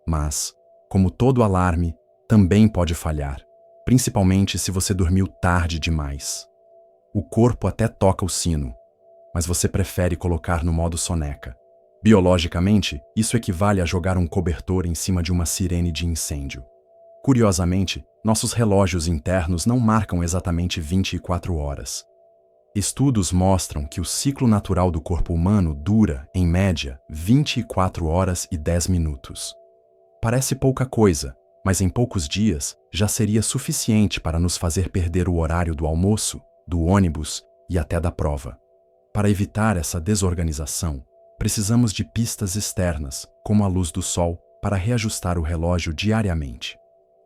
Mas, como todo alarme, também pode falhar, principalmente se você dormiu tarde demais. O corpo até toca o sino, mas você prefere colocar no modo soneca. Biologicamente, isso equivale a jogar um cobertor em cima de uma sirene de incêndio. Curiosamente, nossos relógios internos não marcam exatamente 24 horas. Estudos mostram que o ciclo natural do corpo humano dura, em média, 24 horas e 10 minutos. Parece pouca coisa, mas em poucos dias já seria suficiente para nos fazer perder o horário do almoço, do ônibus e até da prova. Para evitar essa desorganização, precisamos de pistas externas, como a luz do sol, para reajustar o relógio diariamente.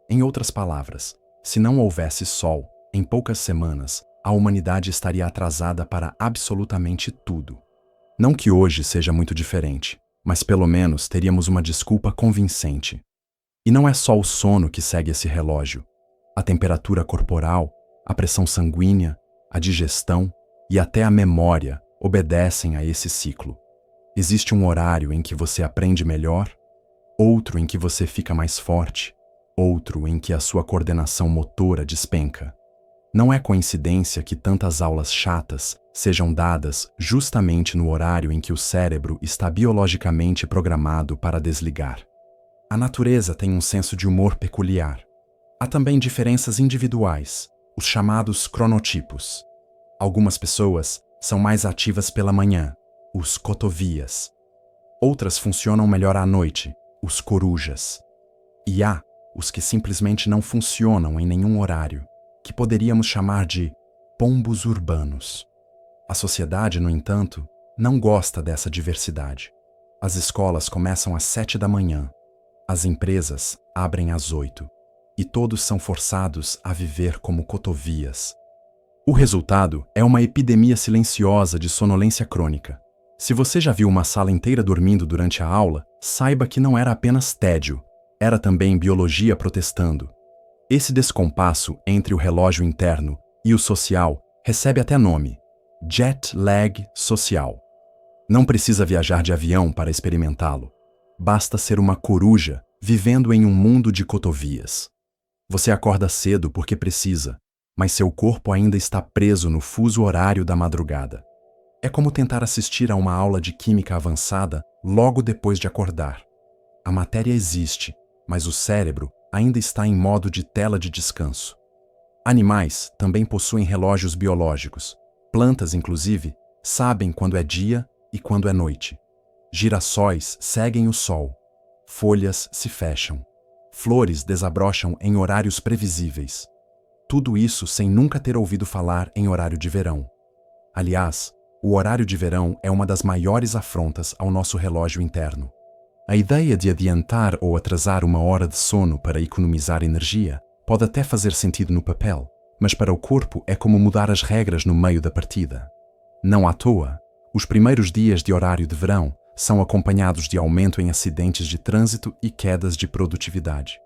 Em outras palavras, se não houvesse sol, em poucas semanas, a humanidade estaria atrasada para absolutamente tudo. Não que hoje seja muito diferente, mas pelo menos teríamos uma desculpa convincente. E não é só o sono que segue esse relógio. A temperatura corporal, a pressão sanguínea, a digestão e até a memória obedecem a esse ciclo. Existe um horário em que você aprende melhor, outro em que você fica mais forte, outro em que a sua coordenação motora despenca. Não é coincidência que tantas aulas chatas sejam dadas justamente no horário em que o cérebro está biologicamente programado para desligar. A natureza tem um senso de humor peculiar. Há também diferenças individuais, os chamados cronotipos. Algumas pessoas são mais ativas pela manhã, os cotovias. Outras funcionam melhor à noite, os corujas. E há os que simplesmente não funcionam em nenhum horário, que poderíamos chamar de pombos urbanos. A sociedade, no entanto, não gosta dessa diversidade. As escolas começam às 7 da manhã, as empresas abrem às 8, e todos são forçados a viver como cotovias. O resultado é uma epidemia silenciosa de sonolência crônica. Se você já viu uma sala inteira dormindo durante a aula, saiba que não era apenas tédio, era também biologia protestando. Esse descompasso entre o relógio interno e o social recebe até nome: jet lag social. Não precisa viajar de avião para experimentá-lo. Basta ser uma coruja vivendo em um mundo de cotovias. Você acorda cedo porque precisa, mas seu corpo ainda está preso no fuso horário da madrugada. É como tentar assistir a uma aula de química avançada logo depois de acordar. A matéria existe, mas o cérebro ainda está em modo de tela de descanso. Animais também possuem relógios biológicos. Plantas, inclusive, sabem quando é dia e quando é noite. Girassóis seguem o sol. Folhas se fecham. Flores desabrocham em horários previsíveis. Tudo isso sem nunca ter ouvido falar em horário de verão. Aliás, o horário de verão é uma das maiores afrontas ao nosso relógio interno. A ideia de adiantar ou atrasar uma hora de sono para economizar energia pode até fazer sentido no papel, mas para o corpo é como mudar as regras no meio da partida. Não à toa, os primeiros dias de horário de verão são acompanhados de aumento em acidentes de trânsito e quedas de produtividade.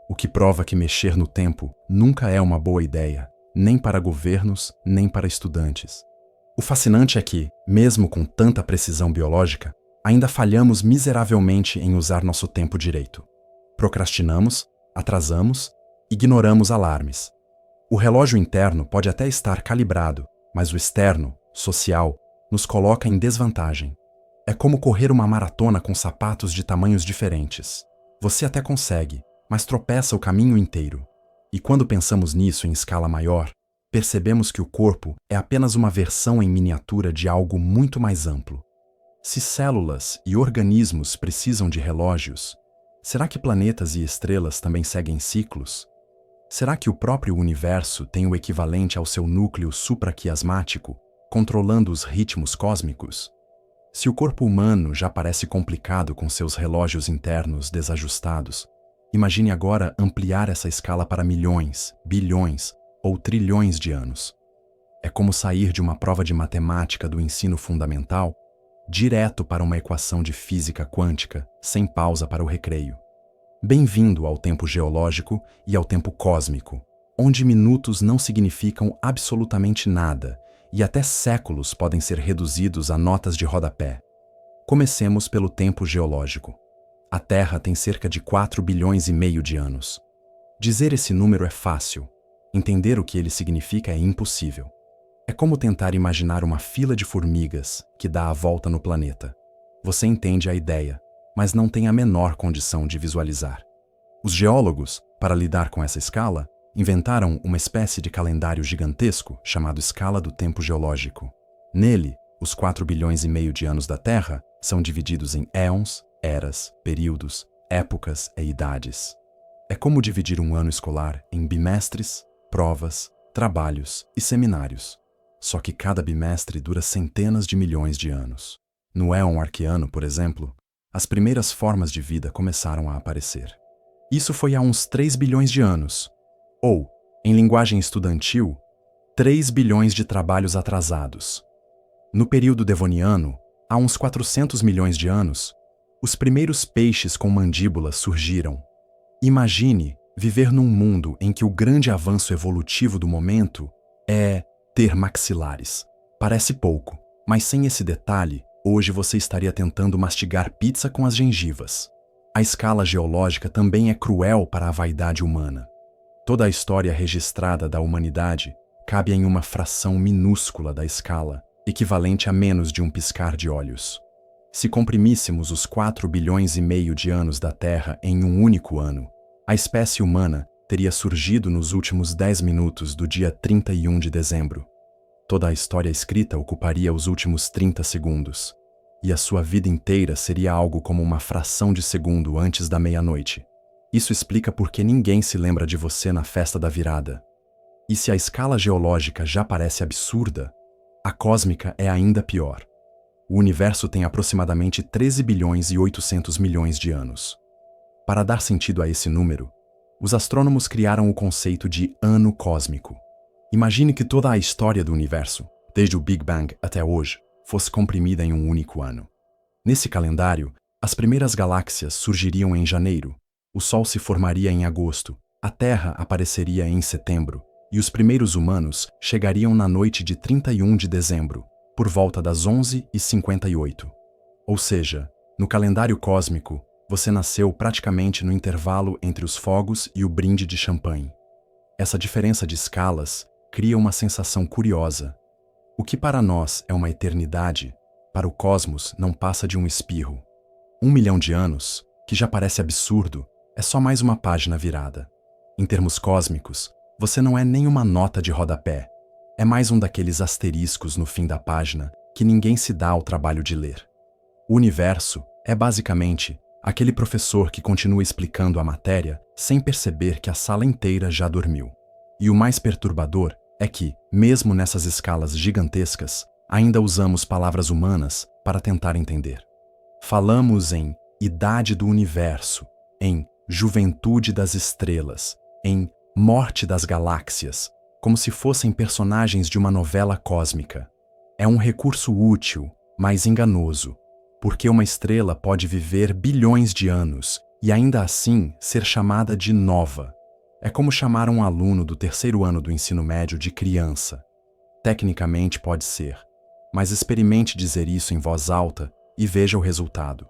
O que prova que mexer no tempo nunca é uma boa ideia, nem para governos, nem para estudantes. O fascinante é que, mesmo com tanta precisão biológica, ainda falhamos miseravelmente em usar nosso tempo direito. Procrastinamos, atrasamos, ignoramos alarmes. O relógio interno pode até estar calibrado, mas o externo, social, nos coloca em desvantagem. É como correr uma maratona com sapatos de tamanhos diferentes. Você até consegue, mas tropeça o caminho inteiro. E quando pensamos nisso em escala maior, percebemos que o corpo é apenas uma versão em miniatura de algo muito mais amplo. Se células e organismos precisam de relógios, será que planetas e estrelas também seguem ciclos? Será que o próprio universo tem o equivalente ao seu núcleo supraquiasmático, controlando os ritmos cósmicos? Se o corpo humano já parece complicado com seus relógios internos desajustados, imagine agora ampliar essa escala para milhões, bilhões ou trilhões de anos. É como sair de uma prova de matemática do ensino fundamental direto para uma equação de física quântica, sem pausa para o recreio. Bem-vindo ao tempo geológico e ao tempo cósmico, onde minutos não significam absolutamente nada e até séculos podem ser reduzidos a notas de rodapé. Comecemos pelo tempo geológico. A Terra tem cerca de 4 bilhões e meio de anos. Dizer esse número é fácil. Entender o que ele significa é impossível. É como tentar imaginar uma fila de formigas que dá a volta no planeta. Você entende a ideia, mas não tem a menor condição de visualizar. Os geólogos, para lidar com essa escala, inventaram uma espécie de calendário gigantesco chamado escala do tempo geológico. Nele, os 4 bilhões e meio de anos da Terra são divididos em éons, eras, períodos, épocas e idades. É como dividir um ano escolar em bimestres, provas, trabalhos e seminários. Só que cada bimestre dura centenas de milhões de anos. No éon arqueano, por exemplo, as primeiras formas de vida começaram a aparecer. Isso foi há uns 3 bilhões de anos. Ou, em linguagem estudantil, 3 bilhões de trabalhos atrasados. No período devoniano, há uns 400 milhões de anos, os primeiros peixes com mandíbulas surgiram. Imagine viver num mundo em que o grande avanço evolutivo do momento é ter maxilares. Parece pouco, mas sem esse detalhe, hoje você estaria tentando mastigar pizza com as gengivas. A escala geológica também é cruel para a vaidade humana. Toda a história registrada da humanidade cabe em uma fração minúscula da escala, equivalente a menos de um piscar de olhos. Se comprimíssemos os 4 bilhões e meio de anos da Terra em um único ano, a espécie humana teria surgido nos últimos 10 minutos do dia 31 de dezembro. Toda a história escrita ocuparia os últimos 30 segundos, e a sua vida inteira seria algo como uma fração de segundo antes da meia-noite. Isso explica por que ninguém se lembra de você na festa da virada. E se a escala geológica já parece absurda, a cósmica é ainda pior. O universo tem aproximadamente 13 bilhões e 800 milhões de anos. Para dar sentido a esse número, os astrônomos criaram o conceito de ano cósmico. Imagine que toda a história do universo, desde o Big Bang até hoje, fosse comprimida em um único ano. Nesse calendário, as primeiras galáxias surgiriam em janeiro, o Sol se formaria em agosto, a Terra apareceria em setembro, e os primeiros humanos chegariam na noite de 31 de dezembro, por volta das 11h58. Ou seja, no calendário cósmico, você nasceu praticamente no intervalo entre os fogos e o brinde de champanhe. Essa diferença de escalas cria uma sensação curiosa. O que para nós é uma eternidade, para o cosmos não passa de um espirro. 1 milhão de anos, que já parece absurdo, é só mais uma página virada. Em termos cósmicos, você não é nem uma nota de rodapé. É mais um daqueles asteriscos no fim da página que ninguém se dá ao trabalho de ler. O universo é basicamente aquele professor que continua explicando a matéria sem perceber que a sala inteira já dormiu. E o mais perturbador é que, mesmo nessas escalas gigantescas, ainda usamos palavras humanas para tentar entender. Falamos em idade do universo, em juventude das estrelas, em morte das galáxias, como se fossem personagens de uma novela cósmica. É um recurso útil, mas enganoso, porque uma estrela pode viver bilhões de anos e ainda assim ser chamada de nova. É como chamar um aluno do 3º ano do ensino médio de criança. Tecnicamente pode ser, mas experimente dizer isso em voz alta e veja o resultado.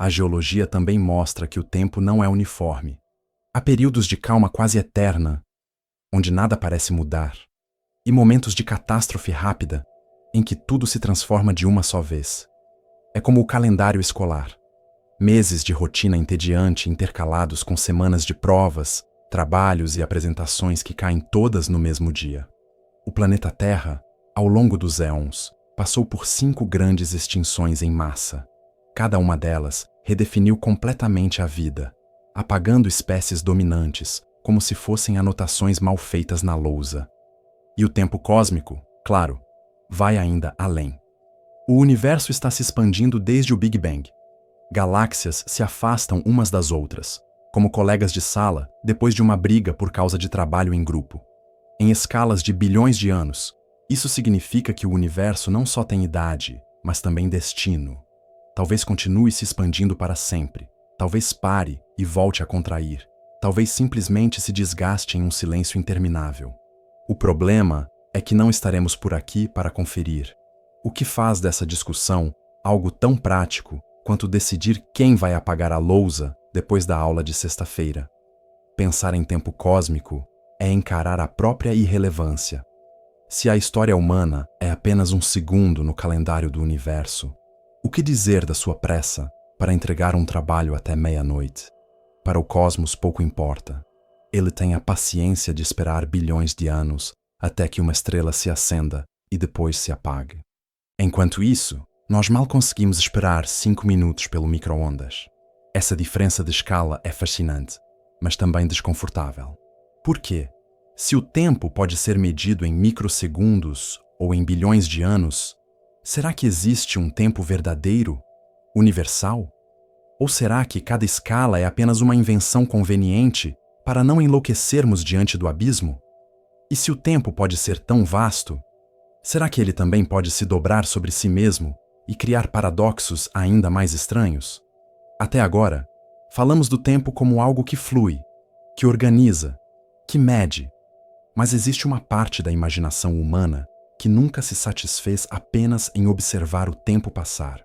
a geologia também mostra que o tempo não é uniforme. Há períodos de calma quase eterna, onde nada parece mudar, e momentos de catástrofe rápida, em que tudo se transforma de uma só vez. É como o calendário escolar. Meses de rotina entediante intercalados com semanas de provas, trabalhos e apresentações que caem todas no mesmo dia. O planeta Terra, ao longo dos éons, passou por 5 grandes extinções em massa. Cada uma delas redefiniu completamente a vida, apagando espécies dominantes, como se fossem anotações mal feitas na lousa. E o tempo cósmico, claro, vai ainda além. O universo está se expandindo desde o Big Bang. Galáxias se afastam umas das outras, como colegas de sala depois de uma briga por causa de trabalho em grupo. Em escalas de bilhões de anos, isso significa que o universo não só tem idade, mas também destino. Talvez continue se expandindo para sempre, talvez pare e volte a contrair, talvez simplesmente se desgaste em um silêncio interminável. O problema é que não estaremos por aqui para conferir. O que faz dessa discussão algo tão prático quanto decidir quem vai apagar a lousa depois da aula de sexta-feira. Pensar em tempo cósmico é encarar a própria irrelevância. Se a história humana é apenas um segundo no calendário do universo, o que dizer da sua pressa para entregar um trabalho até meia-noite? Para o cosmos pouco importa. Ele tem a paciência de esperar bilhões de anos até que uma estrela se acenda e depois se apague. Enquanto isso, nós mal conseguimos esperar 5 minutos pelo micro-ondas. Essa diferença de escala é fascinante, mas também desconfortável. Por quê? Se o tempo pode ser medido em microsegundos ou em bilhões de anos, será que existe um tempo verdadeiro, universal? Ou será que cada escala é apenas uma invenção conveniente para não enlouquecermos diante do abismo? E se o tempo pode ser tão vasto, será que ele também pode se dobrar sobre si mesmo e criar paradoxos ainda mais estranhos? Até agora, falamos do tempo como algo que flui, que organiza, que mede. Mas existe uma parte da imaginação humana que nunca se satisfez apenas em observar o tempo passar.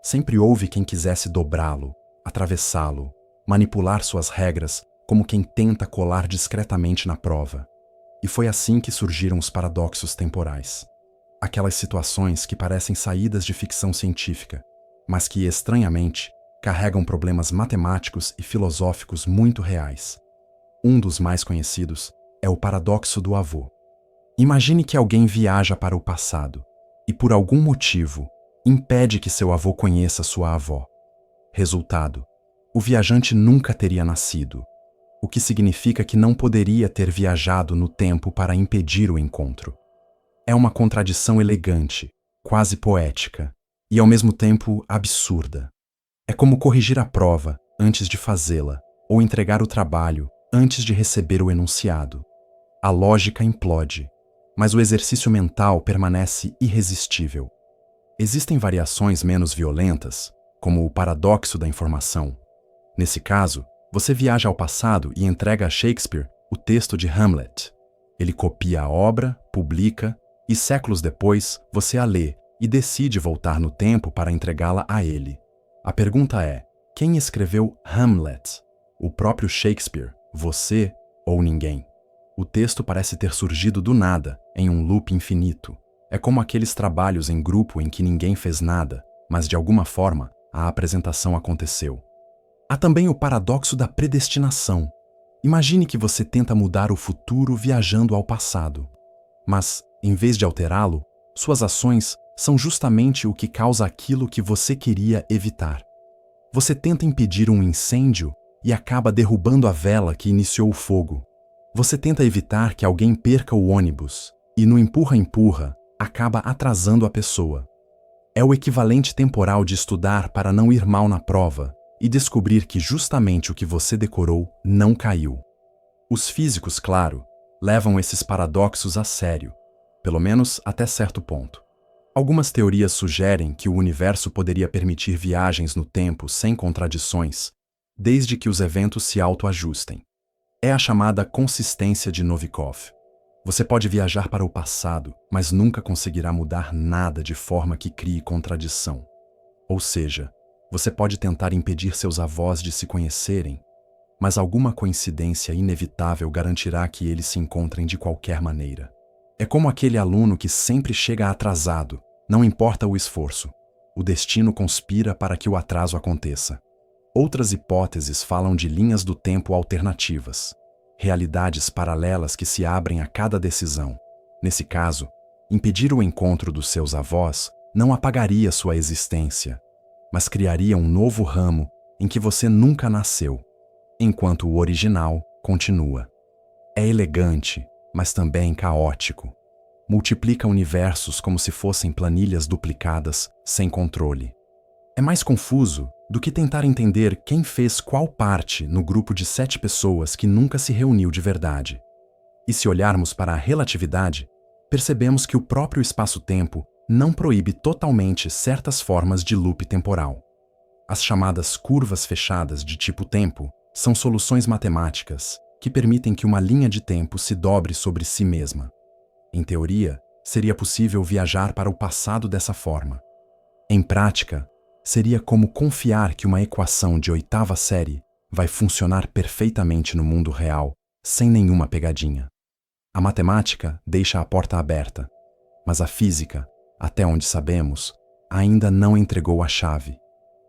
Sempre houve quem quisesse dobrá-lo, atravessá-lo, manipular suas regras como quem tenta colar discretamente na prova. E foi assim que surgiram os paradoxos temporais. Aquelas situações que parecem saídas de ficção científica, mas que, estranhamente, carregam problemas matemáticos e filosóficos muito reais. Um dos mais conhecidos é o paradoxo do avô. Imagine que alguém viaja para o passado e, por algum motivo, impede que seu avô conheça sua avó. Resultado: o viajante nunca teria nascido, o que significa que não poderia ter viajado no tempo para impedir o encontro. É uma contradição elegante, quase poética, e ao mesmo tempo absurda. É como corrigir a prova antes de fazê-la, ou entregar o trabalho antes de receber o enunciado. A lógica implode, mas o exercício mental permanece irresistível. Existem variações menos violentas, como o paradoxo da informação. Nesse caso, você viaja ao passado e entrega a Shakespeare o texto de Hamlet. Ele copia a obra, publica, e séculos depois você a lê e decide voltar no tempo para entregá-la a ele. A pergunta é: quem escreveu Hamlet? O próprio Shakespeare, você ou ninguém? O texto parece ter surgido do nada, em um loop infinito. É como aqueles trabalhos em grupo em que ninguém fez nada, mas de alguma forma a apresentação aconteceu. Há também o paradoxo da predestinação. Imagine que você tenta mudar o futuro viajando ao passado. Mas, em vez de alterá-lo, suas ações são justamente o que causa aquilo que você queria evitar. Você tenta impedir um incêndio e acaba derrubando a vela que iniciou o fogo. Você tenta evitar que alguém perca o ônibus e, no empurra-empurra, acaba atrasando a pessoa. É o equivalente temporal de estudar para não ir mal na prova e descobrir que justamente o que você decorou não caiu. Os físicos, claro, levam esses paradoxos a sério, pelo menos até certo ponto. Algumas teorias sugerem que o universo poderia permitir viagens no tempo sem contradições, desde que os eventos se autoajustem. É a chamada consistência de Novikov. Você pode viajar para o passado, mas nunca conseguirá mudar nada de forma que crie contradição. Ou seja, Você pode tentar impedir seus avós de se conhecerem, mas alguma coincidência inevitável garantirá que eles se encontrem de qualquer maneira. É como aquele aluno que sempre chega atrasado, não importa o esforço. O destino conspira para que o atraso aconteça. Outras hipóteses falam de linhas do tempo alternativas, realidades paralelas que se abrem a cada decisão. Nesse caso, impedir o encontro dos seus avós não apagaria sua existência, mas criaria um novo ramo em que você nunca nasceu, enquanto o original continua. É elegante, mas também caótico. Multiplica universos como se fossem planilhas duplicadas, sem controle. É mais confuso do que tentar entender quem fez qual parte no grupo de 7 pessoas que nunca se reuniu de verdade. E se olharmos para a relatividade, percebemos que o próprio espaço-tempo não proíbe totalmente certas formas de loop temporal. As chamadas curvas fechadas de tipo tempo são soluções matemáticas que permitem que uma linha de tempo se dobre sobre si mesma. Em teoria, seria possível viajar para o passado dessa forma. Em prática, seria como confiar que uma equação de 8ª série vai funcionar perfeitamente no mundo real, sem nenhuma pegadinha. A matemática deixa a porta aberta, mas a física, até onde sabemos, ainda não entregou a chave.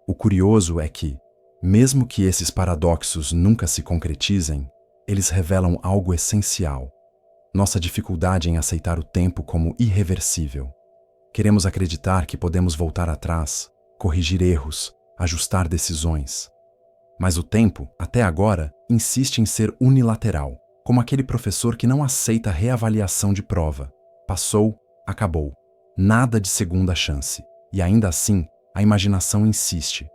O curioso é que, mesmo que esses paradoxos nunca se concretizem, eles revelam algo essencial: nossa dificuldade em aceitar o tempo como irreversível. Queremos acreditar que podemos voltar atrás, corrigir erros, ajustar decisões. Mas o tempo, até agora, insiste em ser unilateral, como aquele professor que não aceita reavaliação de prova. Passou, acabou. Nada de segunda chance. E ainda assim, a imaginação insiste.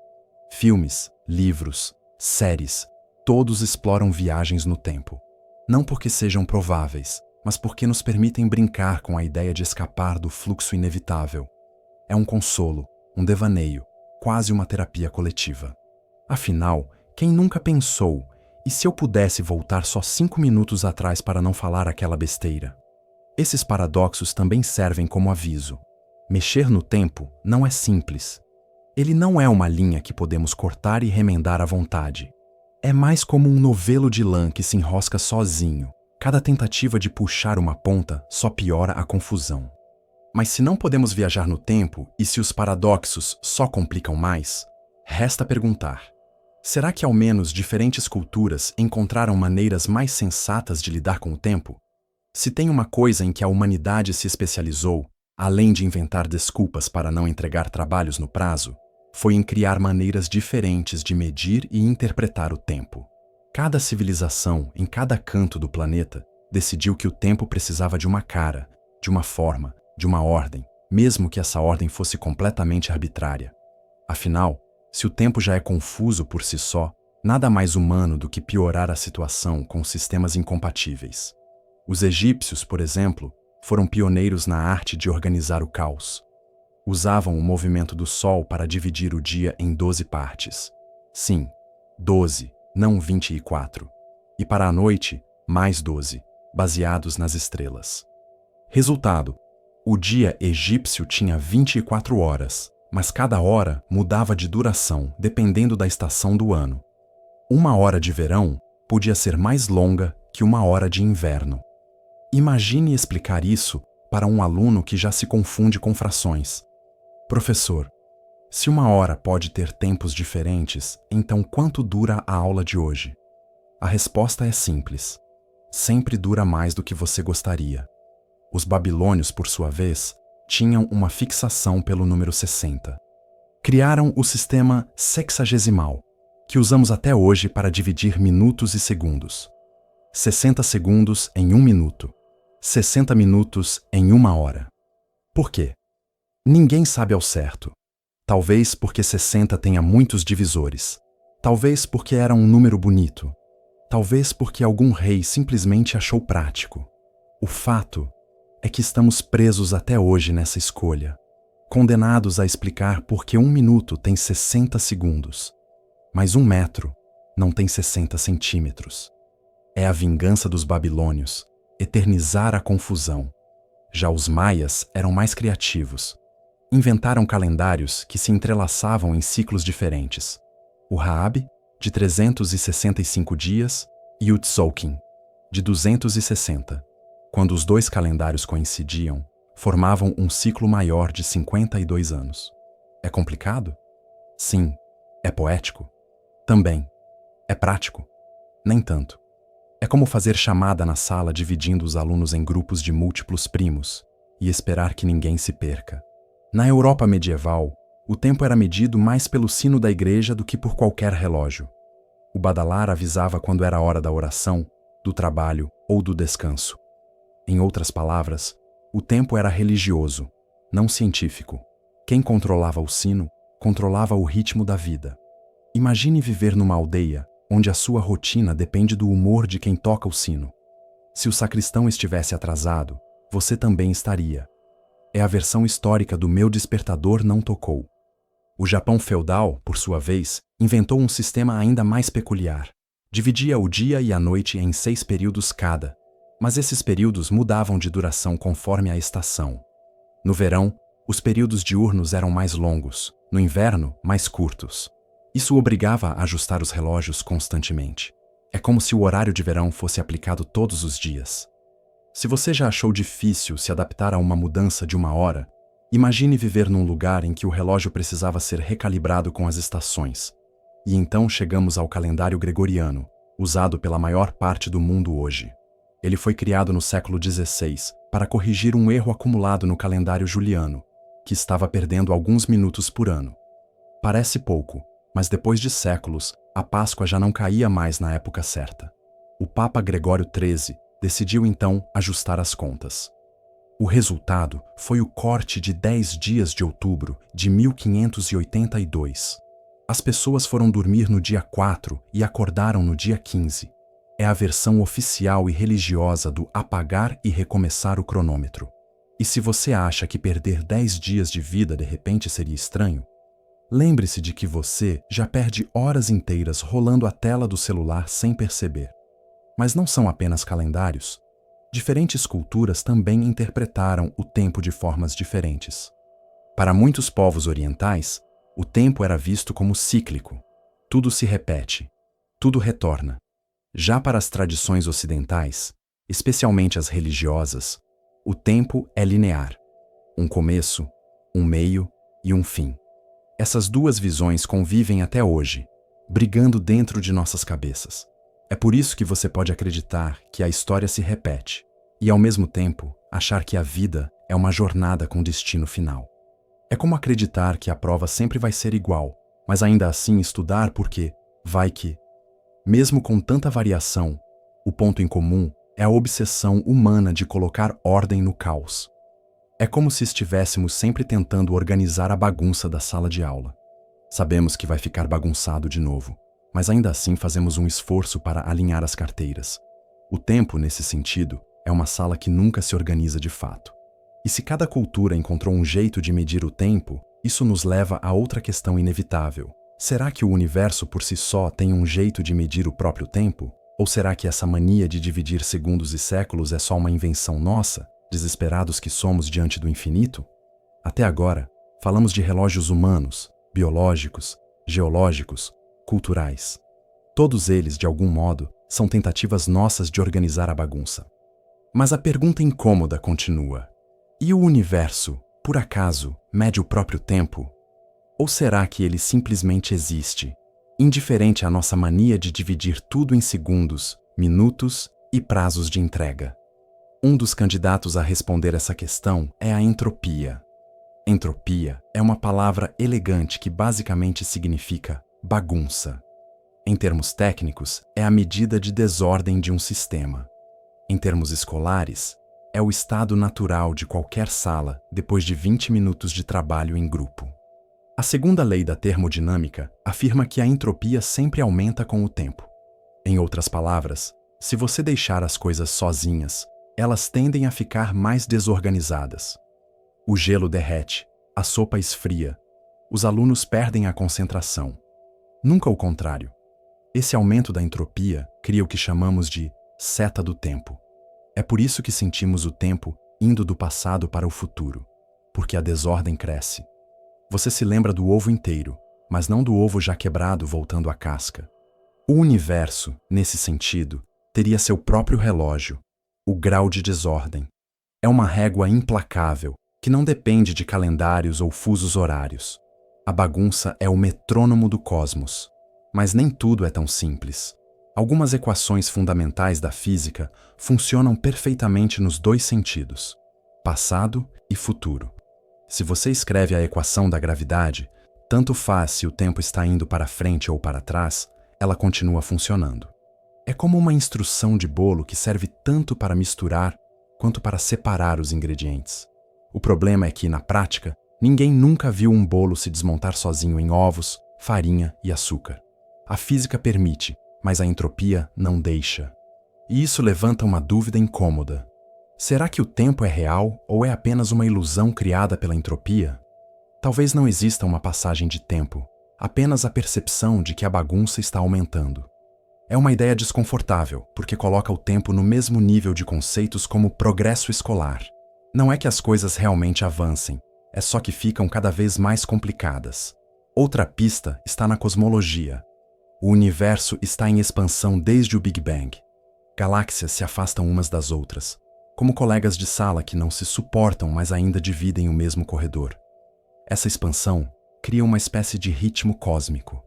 Filmes, livros, séries, todos exploram viagens no tempo. Não porque sejam prováveis, mas porque nos permitem brincar com a ideia de escapar do fluxo inevitável. É um consolo, um devaneio, quase uma terapia coletiva. Afinal, quem nunca pensou, e se eu pudesse voltar só 5 minutos atrás para não falar aquela besteira? Esses paradoxos também servem como aviso. Mexer no tempo não é simples. Ele não é uma linha que podemos cortar e remendar à vontade. É mais como um novelo de lã que se enrosca sozinho. Cada tentativa de puxar uma ponta só piora a confusão. Mas se não podemos viajar no tempo e se os paradoxos só complicam mais, resta perguntar: será que ao menos diferentes culturas encontraram maneiras mais sensatas de lidar com o tempo? Se tem uma coisa em que a humanidade se especializou, além de inventar desculpas para não entregar trabalhos no prazo, foi em criar maneiras diferentes de medir e interpretar o tempo. Cada civilização, em cada canto do planeta, decidiu que o tempo precisava de uma cara, de uma forma, de uma ordem, mesmo que essa ordem fosse completamente arbitrária. Afinal, se o tempo já é confuso por si só, nada mais humano do que piorar a situação com sistemas incompatíveis. Os egípcios, por exemplo, foram pioneiros na arte de organizar o caos. Usavam o movimento do Sol para dividir o dia em 12 partes. Sim, 12, não 24. E para a noite, mais 12, baseados nas estrelas. Resultado: o dia egípcio tinha 24 horas, mas cada hora mudava de duração dependendo da estação do ano. Uma hora de verão podia ser mais longa que uma hora de inverno. Imagine explicar isso para um aluno que já se confunde com frações. Professor, se uma hora pode ter tempos diferentes, então quanto dura a aula de hoje? A resposta é simples: sempre dura mais do que você gostaria. Os babilônios, por sua vez, tinham uma fixação pelo número 60. Criaram o sistema sexagesimal, que usamos até hoje para dividir minutos e segundos. 60 segundos em 1 minuto. 60 minutos em 1 hora. Por quê? Ninguém sabe ao certo. Talvez porque 60 tenha muitos divisores. Talvez porque era um número bonito. Talvez porque algum rei simplesmente achou prático. O fato é que estamos presos até hoje nessa escolha, condenados a explicar por que 1 minuto tem 60 segundos, mas 1 metro não tem 60 centímetros. É a vingança dos babilônios, eternizar a confusão. Já os maias eram mais criativos. inventaram calendários que se entrelaçavam em ciclos diferentes. O Raab, de 365 dias, e o Tzolk'in, de 260. Quando os dois calendários coincidiam, formavam um ciclo maior de 52 anos. É complicado? Sim. É poético? Também. É prático? Nem tanto. É como fazer chamada na sala dividindo os alunos em grupos de múltiplos primos e esperar que ninguém se perca. Na Europa medieval, o tempo era medido mais pelo sino da igreja do que por qualquer relógio. O badalar avisava quando era a hora da oração, do trabalho ou do descanso. Em outras palavras, o tempo era religioso, não científico. Quem controlava o sino, controlava o ritmo da vida. Imagine viver numa aldeia onde a sua rotina depende do humor de quem toca o sino. Se o sacristão estivesse atrasado, você também estaria. É a versão histórica do meu despertador não tocou. O Japão feudal, por sua vez, inventou um sistema ainda mais peculiar. Dividia o dia e a noite em 6 períodos cada, mas esses períodos mudavam de duração conforme a estação. No verão, os períodos diurnos eram mais longos, no inverno, mais curtos. Isso obrigava a ajustar os relógios constantemente. É como se o horário de verão fosse aplicado todos os dias. Se você já achou difícil se adaptar a uma mudança de uma hora, imagine viver num lugar em que o relógio precisava ser recalibrado com as estações. E então chegamos ao calendário gregoriano, usado pela maior parte do mundo hoje. Ele foi criado no século XVI para corrigir um erro acumulado no calendário juliano, que estava perdendo alguns minutos por ano. Parece pouco, mas depois de séculos, a Páscoa já não caía mais na época certa. O Papa Gregório XIII decidiu então ajustar as contas. O resultado foi o corte de 10 dias de outubro de 1582. As pessoas foram dormir no dia 4 e acordaram no dia 15. É a versão oficial e religiosa do apagar e recomeçar o cronômetro. E se você acha que perder 10 dias de vida de repente seria estranho, lembre-se de que você já perde horas inteiras rolando a tela do celular sem perceber. Mas não são apenas calendários. Diferentes culturas também interpretaram o tempo de formas diferentes. Para muitos povos orientais, o tempo era visto como cíclico. Tudo se repete, tudo retorna. Já para as tradições ocidentais, especialmente as religiosas, o tempo é linear. Um começo, um meio e um fim. Essas duas visões convivem até hoje, brigando dentro de nossas cabeças. É por isso que você pode acreditar que a história se repete e, ao mesmo tempo, achar que a vida é uma jornada com destino final. É como acreditar que a prova sempre vai ser igual, mas ainda assim estudar porque, vai que, mesmo com tanta variação, o ponto em comum é a obsessão humana de colocar ordem no caos. É como se estivéssemos sempre tentando organizar a bagunça da sala de aula. Sabemos que vai ficar bagunçado de novo, mas ainda assim fazemos um esforço para alinhar as carteiras. O tempo, nesse sentido, é uma sala que nunca se organiza de fato. E se cada cultura encontrou um jeito de medir o tempo, isso nos leva a outra questão inevitável. Será que o universo por si só tem um jeito de medir o próprio tempo? Ou será que essa mania de dividir segundos e séculos é só uma invenção nossa, desesperados que somos diante do infinito? Até agora, falamos de relógios humanos, biológicos, geológicos, culturais. Todos eles, de algum modo, são tentativas nossas de organizar a bagunça. Mas a pergunta incômoda continua. E o universo, por acaso, mede o próprio tempo? Ou será que ele simplesmente existe, indiferente à nossa mania de dividir tudo em segundos, minutos e prazos de entrega? Um dos candidatos a responder essa questão é a entropia. Entropia é uma palavra elegante que basicamente significa bagunça. Em termos técnicos, é a medida de desordem de um sistema. Em termos escolares, é o estado natural de qualquer sala depois de 20 minutos de trabalho em grupo. A segunda lei da termodinâmica afirma que a entropia sempre aumenta com o tempo. Em outras palavras, se você deixar as coisas sozinhas, elas tendem a ficar mais desorganizadas. O gelo derrete, a sopa esfria, os alunos perdem a concentração. Nunca o contrário. Esse aumento da entropia cria o que chamamos de seta do tempo. É por isso que sentimos o tempo indo do passado para o futuro. porque a desordem cresce. Você se lembra do ovo inteiro, mas não do ovo já quebrado voltando à casca. O universo, nesse sentido, teria seu próprio relógio, o grau de desordem. É uma régua implacável, que não depende de calendários ou fusos horários. A bagunça é o metrônomo do cosmos. Mas nem tudo é tão simples. Algumas equações fundamentais da física funcionam perfeitamente nos dois sentidos, passado e futuro. Se você escreve a equação da gravidade, tanto faz se o tempo está indo para frente ou para trás, ela continua funcionando. É como uma instrução de bolo que serve tanto para misturar quanto para separar os ingredientes. O problema é que, na prática, ninguém nunca viu um bolo se desmontar sozinho em ovos, farinha e açúcar. A física permite, mas a entropia não deixa. E isso levanta uma dúvida incômoda. Será que o tempo é real ou é apenas uma ilusão criada pela entropia? Talvez não exista uma passagem de tempo, apenas a percepção de que a bagunça está aumentando. É uma ideia desconfortável, porque coloca o tempo no mesmo nível de conceitos como progresso escolar. Não é que as coisas realmente avancem, é só que ficam cada vez mais complicadas. Outra pista está na cosmologia. O universo está em expansão desde o Big Bang. Galáxias se afastam umas das outras, como colegas de sala que não se suportam, mas ainda dividem o mesmo corredor. Essa expansão cria uma espécie de ritmo cósmico.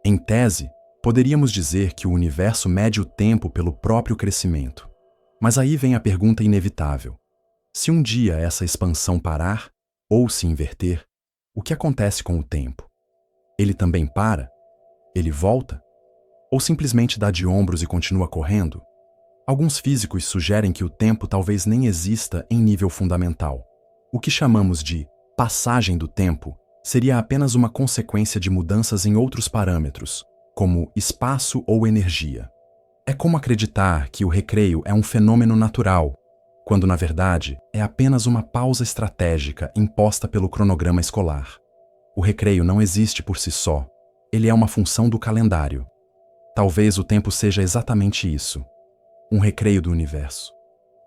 Em tese, poderíamos dizer que o universo mede o tempo pelo próprio crescimento. Mas aí vem a pergunta inevitável. Se um dia essa expansão parar, ou se inverter, o que acontece com o tempo? Ele também para? Ele volta? Ou simplesmente dá de ombros e continua correndo? Alguns físicos sugerem que o tempo talvez nem exista em nível fundamental. O que chamamos de passagem do tempo seria apenas uma consequência de mudanças em outros parâmetros, como espaço ou energia. É como acreditar que o recreio é um fenômeno natural, quando na verdade é apenas uma pausa estratégica imposta pelo cronograma escolar. O recreio não existe por si só, ele é uma função do calendário. Talvez o tempo seja exatamente isso, um recreio do universo.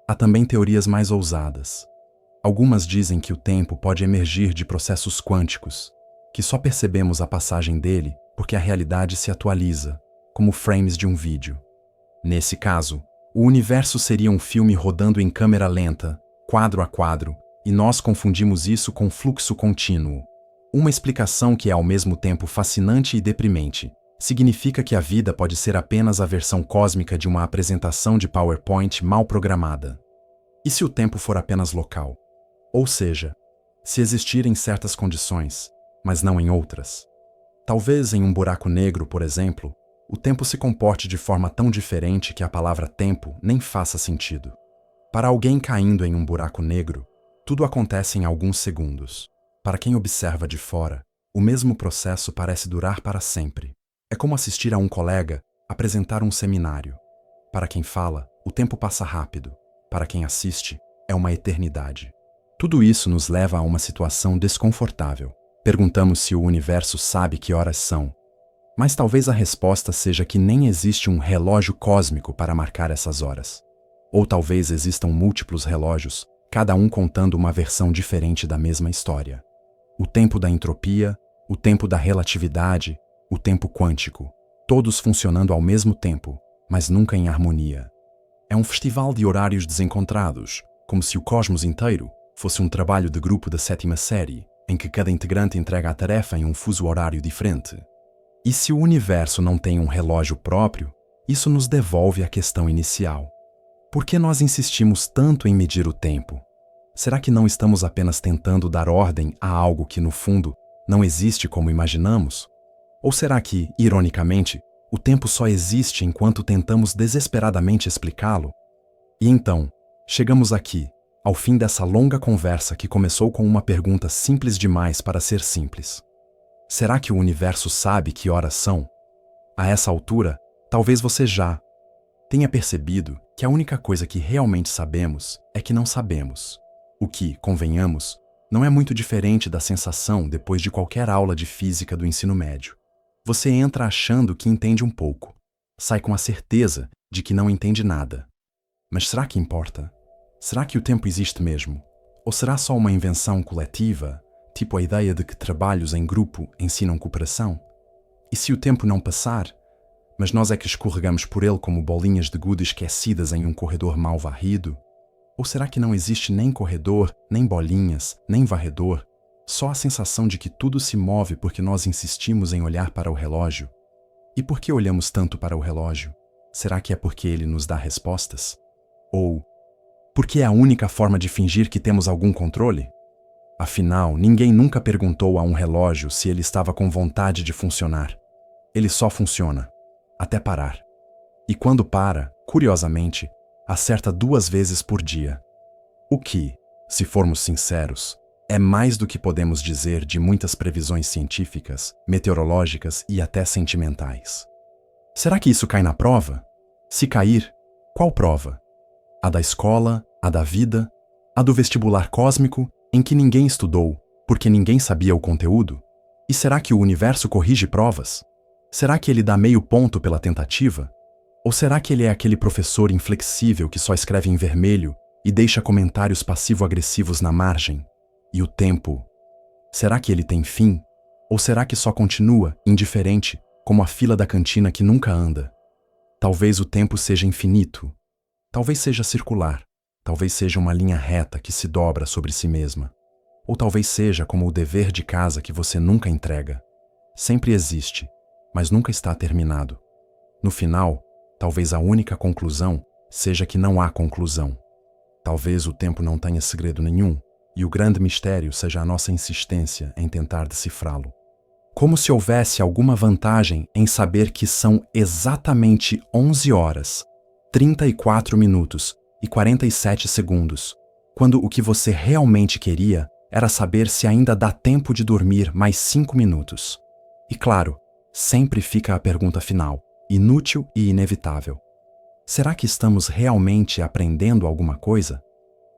Há também teorias mais ousadas. Algumas dizem que o tempo pode emergir de processos quânticos, que só percebemos a passagem dele porque a realidade se atualiza, como frames de um vídeo. Nesse caso, o universo seria um filme rodando em câmera lenta, quadro a quadro, e nós confundimos isso com fluxo contínuo. Uma explicação que é ao mesmo tempo fascinante e deprimente. Significa que a vida pode ser apenas a versão cósmica de uma apresentação de PowerPoint mal programada. E se o tempo for apenas local? Ou seja, se existir em certas condições, mas não em outras. Talvez em um buraco negro, por exemplo, o tempo se comporte de forma tão diferente que a palavra tempo nem faça sentido. Para alguém caindo em um buraco negro, tudo acontece em alguns segundos. Para quem observa de fora, o mesmo processo parece durar para sempre. É como assistir a um colega apresentar um seminário. Para quem fala, o tempo passa rápido. Para quem assiste, é uma eternidade. Tudo isso nos leva a uma situação desconfortável. Perguntamos se o universo sabe que horas são. Mas talvez a resposta seja que nem existe um relógio cósmico para marcar essas horas. Ou talvez existam múltiplos relógios, cada um contando uma versão diferente da mesma história. O tempo da entropia, o tempo da relatividade, o tempo quântico, todos funcionando ao mesmo tempo, mas nunca em harmonia. É um festival de horários desencontrados, como se o cosmos inteiro fosse um trabalho de grupo da 7ª série, em que cada integrante entrega a tarefa em um fuso horário diferente. E se o universo não tem um relógio próprio, isso nos devolve à questão inicial. Por que nós insistimos tanto em medir o tempo? Será que não estamos apenas tentando dar ordem a algo que, no fundo, não existe como imaginamos? Ou será que, ironicamente, o tempo só existe enquanto tentamos desesperadamente explicá-lo? E então, chegamos aqui, ao fim dessa longa conversa que começou com uma pergunta simples demais para ser simples. Será que o universo sabe que horas são? A essa altura, talvez você já tenha percebido que a única coisa que realmente sabemos é que não sabemos. O que, convenhamos, não é muito diferente da sensação depois de qualquer aula de física do ensino médio. Você entra achando que entende um pouco, sai com a certeza de que não entende nada. Mas será que importa? Será que o tempo existe mesmo? Ou será só uma invenção coletiva, tipo a ideia de que trabalhos em grupo ensinam cooperação? E se o tempo não passar, mas nós é que escorregamos por ele como bolinhas de gude esquecidas em um corredor mal varrido? Ou será que não existe nem corredor, nem bolinhas, nem varredor, só a sensação de que tudo se move porque nós insistimos em olhar para o relógio? E por que olhamos tanto para o relógio? Será que é porque ele nos dá respostas? Ou porque é a única forma de fingir que temos algum controle? Afinal, ninguém nunca perguntou a um relógio se ele estava com vontade de funcionar. Ele só funciona, até parar. E quando para, curiosamente, acerta 2 vezes por dia. O que, se formos sinceros, é mais do que podemos dizer de muitas previsões científicas, meteorológicas e até sentimentais. Será que isso cai na prova? Se cair, qual prova? A da escola, a da vida, a do vestibular cósmico, em que ninguém estudou, porque ninguém sabia o conteúdo? E será que o universo corrige provas? Será que ele dá meio ponto pela tentativa? Ou será que ele é aquele professor inflexível que só escreve em vermelho e deixa comentários passivo-agressivos na margem? E o tempo? Será que ele tem fim? Ou será que só continua, indiferente, como a fila da cantina que nunca anda? Talvez o tempo seja infinito. Talvez seja circular. Talvez seja uma linha reta que se dobra sobre si mesma. Ou talvez seja como o dever de casa que você nunca entrega. Sempre existe, mas nunca está terminado. No final, talvez a única conclusão seja que não há conclusão. Talvez o tempo não tenha segredo nenhum, e o grande mistério seja a nossa insistência em tentar decifrá-lo. Como se houvesse alguma vantagem em saber que são exatamente 11 horas, 34 minutos e 47 segundos, quando o que você realmente queria era saber se ainda dá tempo de dormir mais 5 minutos. E claro, sempre fica a pergunta final, inútil e inevitável. Será que estamos realmente aprendendo alguma coisa?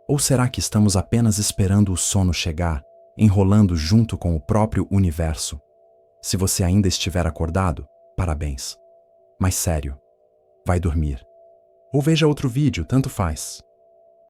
Ou será que estamos apenas esperando o sono chegar, enrolando junto com o próprio universo? Se você ainda estiver acordado, parabéns. Mas sério, vai dormir. Ou veja outro vídeo, tanto faz.